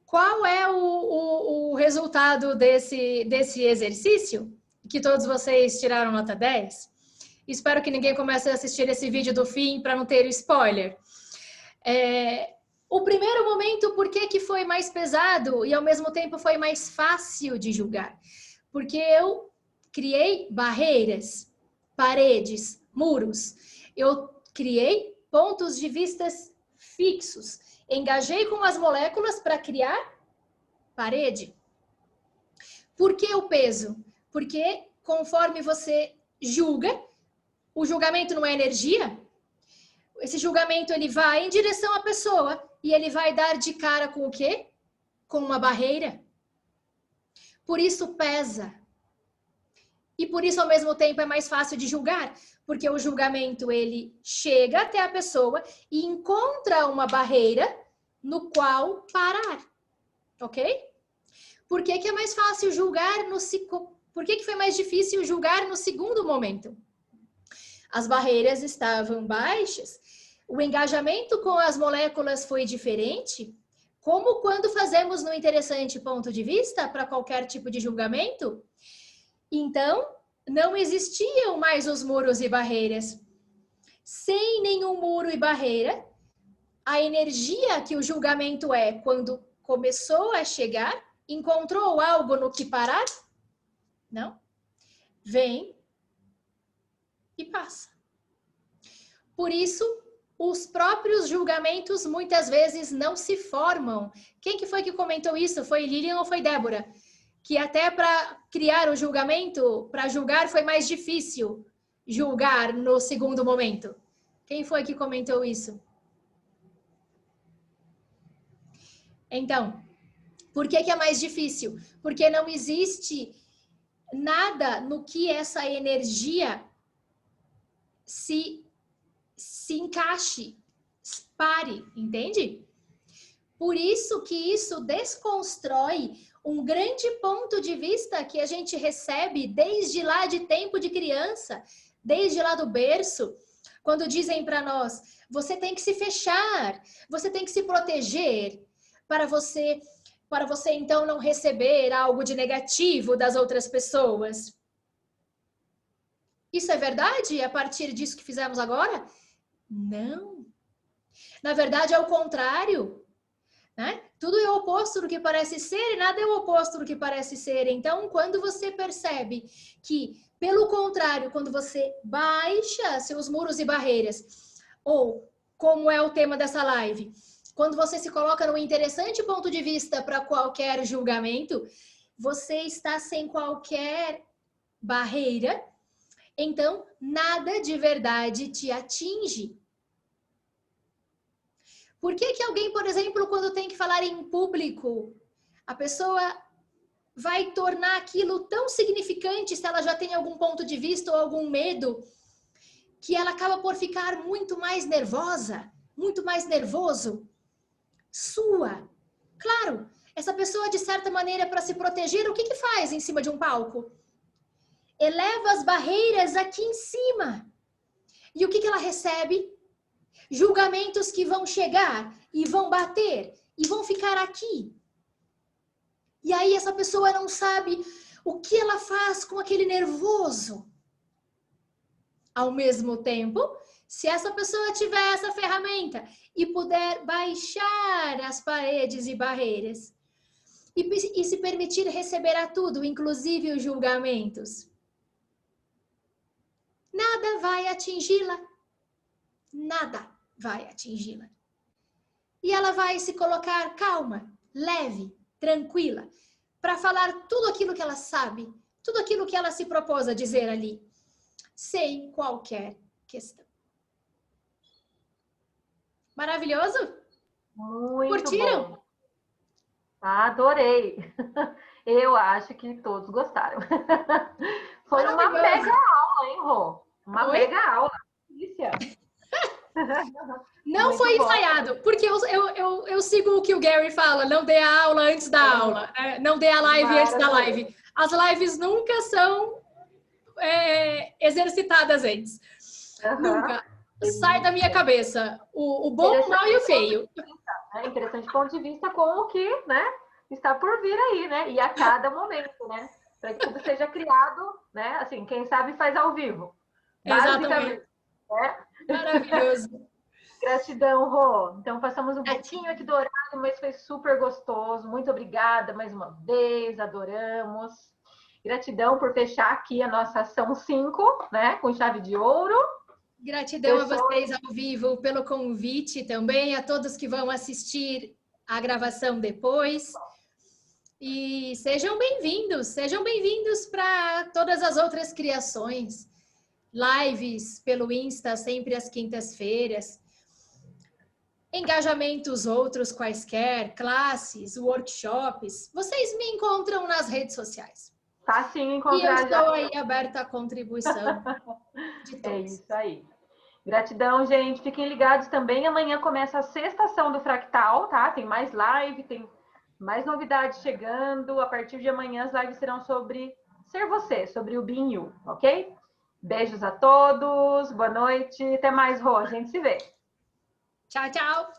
Qual é o resultado desse exercício? Que todos vocês tiraram nota 10? Espero que ninguém comece a assistir esse vídeo do fim para não ter spoiler. O primeiro momento, por que foi mais pesado e ao mesmo tempo foi mais fácil de julgar? Porque eu criei barreiras, paredes, muros. Eu criei pontos de vistas fixos. Engajei com as moléculas para criar parede. Por que o peso? Porque conforme você julga, o julgamento não é energia. Esse julgamento ele vai em direção à pessoa e ele vai dar de cara com o quê? Com uma barreira. Por isso pesa. E por isso ao mesmo tempo é mais fácil de julgar, porque o julgamento ele chega até a pessoa e encontra uma barreira no qual parar. Ok? Por que é mais fácil julgar Por que foi mais difícil julgar no segundo momento? As barreiras estavam baixas, o engajamento com as moléculas foi diferente, como quando fazemos no interessante ponto de vista para qualquer tipo de julgamento. Então, não existiam mais os muros e barreiras. Sem nenhum muro e barreira, a energia que o julgamento quando começou a chegar, encontrou algo no que parar? Não. Vem e passa. Por isso, os próprios julgamentos muitas vezes não se formam. Quem que foi que comentou isso? Foi Lilian ou foi Débora? Que até para criar o julgamento, para julgar foi mais difícil julgar no segundo momento. Quem foi que comentou isso? Então, por que é mais difícil? Porque não existe nada no que essa energia se encaixe, pare, entende? Por isso que isso desconstrói um grande ponto de vista que a gente recebe desde lá de tempo de criança, desde lá do berço, quando dizem para nós, você tem que se fechar, você tem que se proteger para você então não receber algo de negativo das outras pessoas. Isso é verdade a partir disso que fizemos agora? Não. Na verdade, é o contrário. Né? Tudo é o oposto do que parece ser e nada é o oposto do que parece ser. Então, quando você percebe que, pelo contrário, quando você baixa seus muros e barreiras, ou, como é o tema dessa live, quando você se coloca num interessante ponto de vista para qualquer julgamento, você está sem qualquer barreira, então nada de verdade te atinge. Por que que alguém, por exemplo, quando tem que falar em público, a pessoa vai tornar aquilo tão significante se ela já tem algum ponto de vista ou algum medo, que ela acaba por ficar muito mais nervosa, muito mais nervoso? Sua. Claro, essa pessoa, de certa maneira, para se proteger, o que que faz em cima de um palco? Eleva as barreiras aqui em cima. E o que que ela recebe? Julgamentos que vão chegar e vão bater e vão ficar aqui. E aí essa pessoa não sabe o que ela faz com aquele nervoso. Ao mesmo tempo, se essa pessoa tiver essa ferramenta e puder baixar as paredes e barreiras e se permitir receber a tudo, inclusive os julgamentos, nada vai atingi-la. Nada vai atingi-la. E ela vai se colocar calma, leve, tranquila, para falar tudo aquilo que ela sabe, tudo aquilo que ela se propôs a dizer ali, sem qualquer questão. Maravilhoso? Muito Curtiram? bom. Adorei. Eu acho que todos gostaram. Foi uma mega aula, hein, Rô? Uma mega aula. Delícia. Não Muito foi bom. ensaiado, porque eu sigo o que o Gary fala, não dê a aula antes da aula, não dê a live antes da live. As lives nunca são exercitadas antes. Nunca. Sai da minha cabeça. O bom, o mal e o feio. É interessante ponto de vista com o que, né, está por vir aí, né? E a cada momento, né? Para que tudo seja criado, né? Assim, quem sabe faz ao vivo. Exatamente. Maravilhoso. Gratidão, Rô. Então, passamos um pouquinho aqui do horário, mas foi super gostoso. Muito obrigada mais uma vez, adoramos. Gratidão por fechar aqui a nossa ação 5, né? Com chave de ouro. Gratidão a vocês ao vivo pelo convite também, a todos que vão assistir a gravação depois. E sejam bem-vindos para todas as outras criações. Lives pelo Insta, sempre às quintas-feiras. Engajamentos outros quaisquer, classes, workshops. Vocês me encontram nas redes sociais. Facinho encontrar. E eu estou aí aberta à contribuição de todos. É isso aí. Gratidão, gente. Fiquem ligados também. Amanhã começa a sexta ação do Fractal, tá? Tem mais live, tem mais novidades chegando. A partir de amanhã as lives serão sobre ser você, sobre o Being You, ok? Beijos a todos, boa noite. Até mais, Rô. A gente se vê. Tchau, tchau.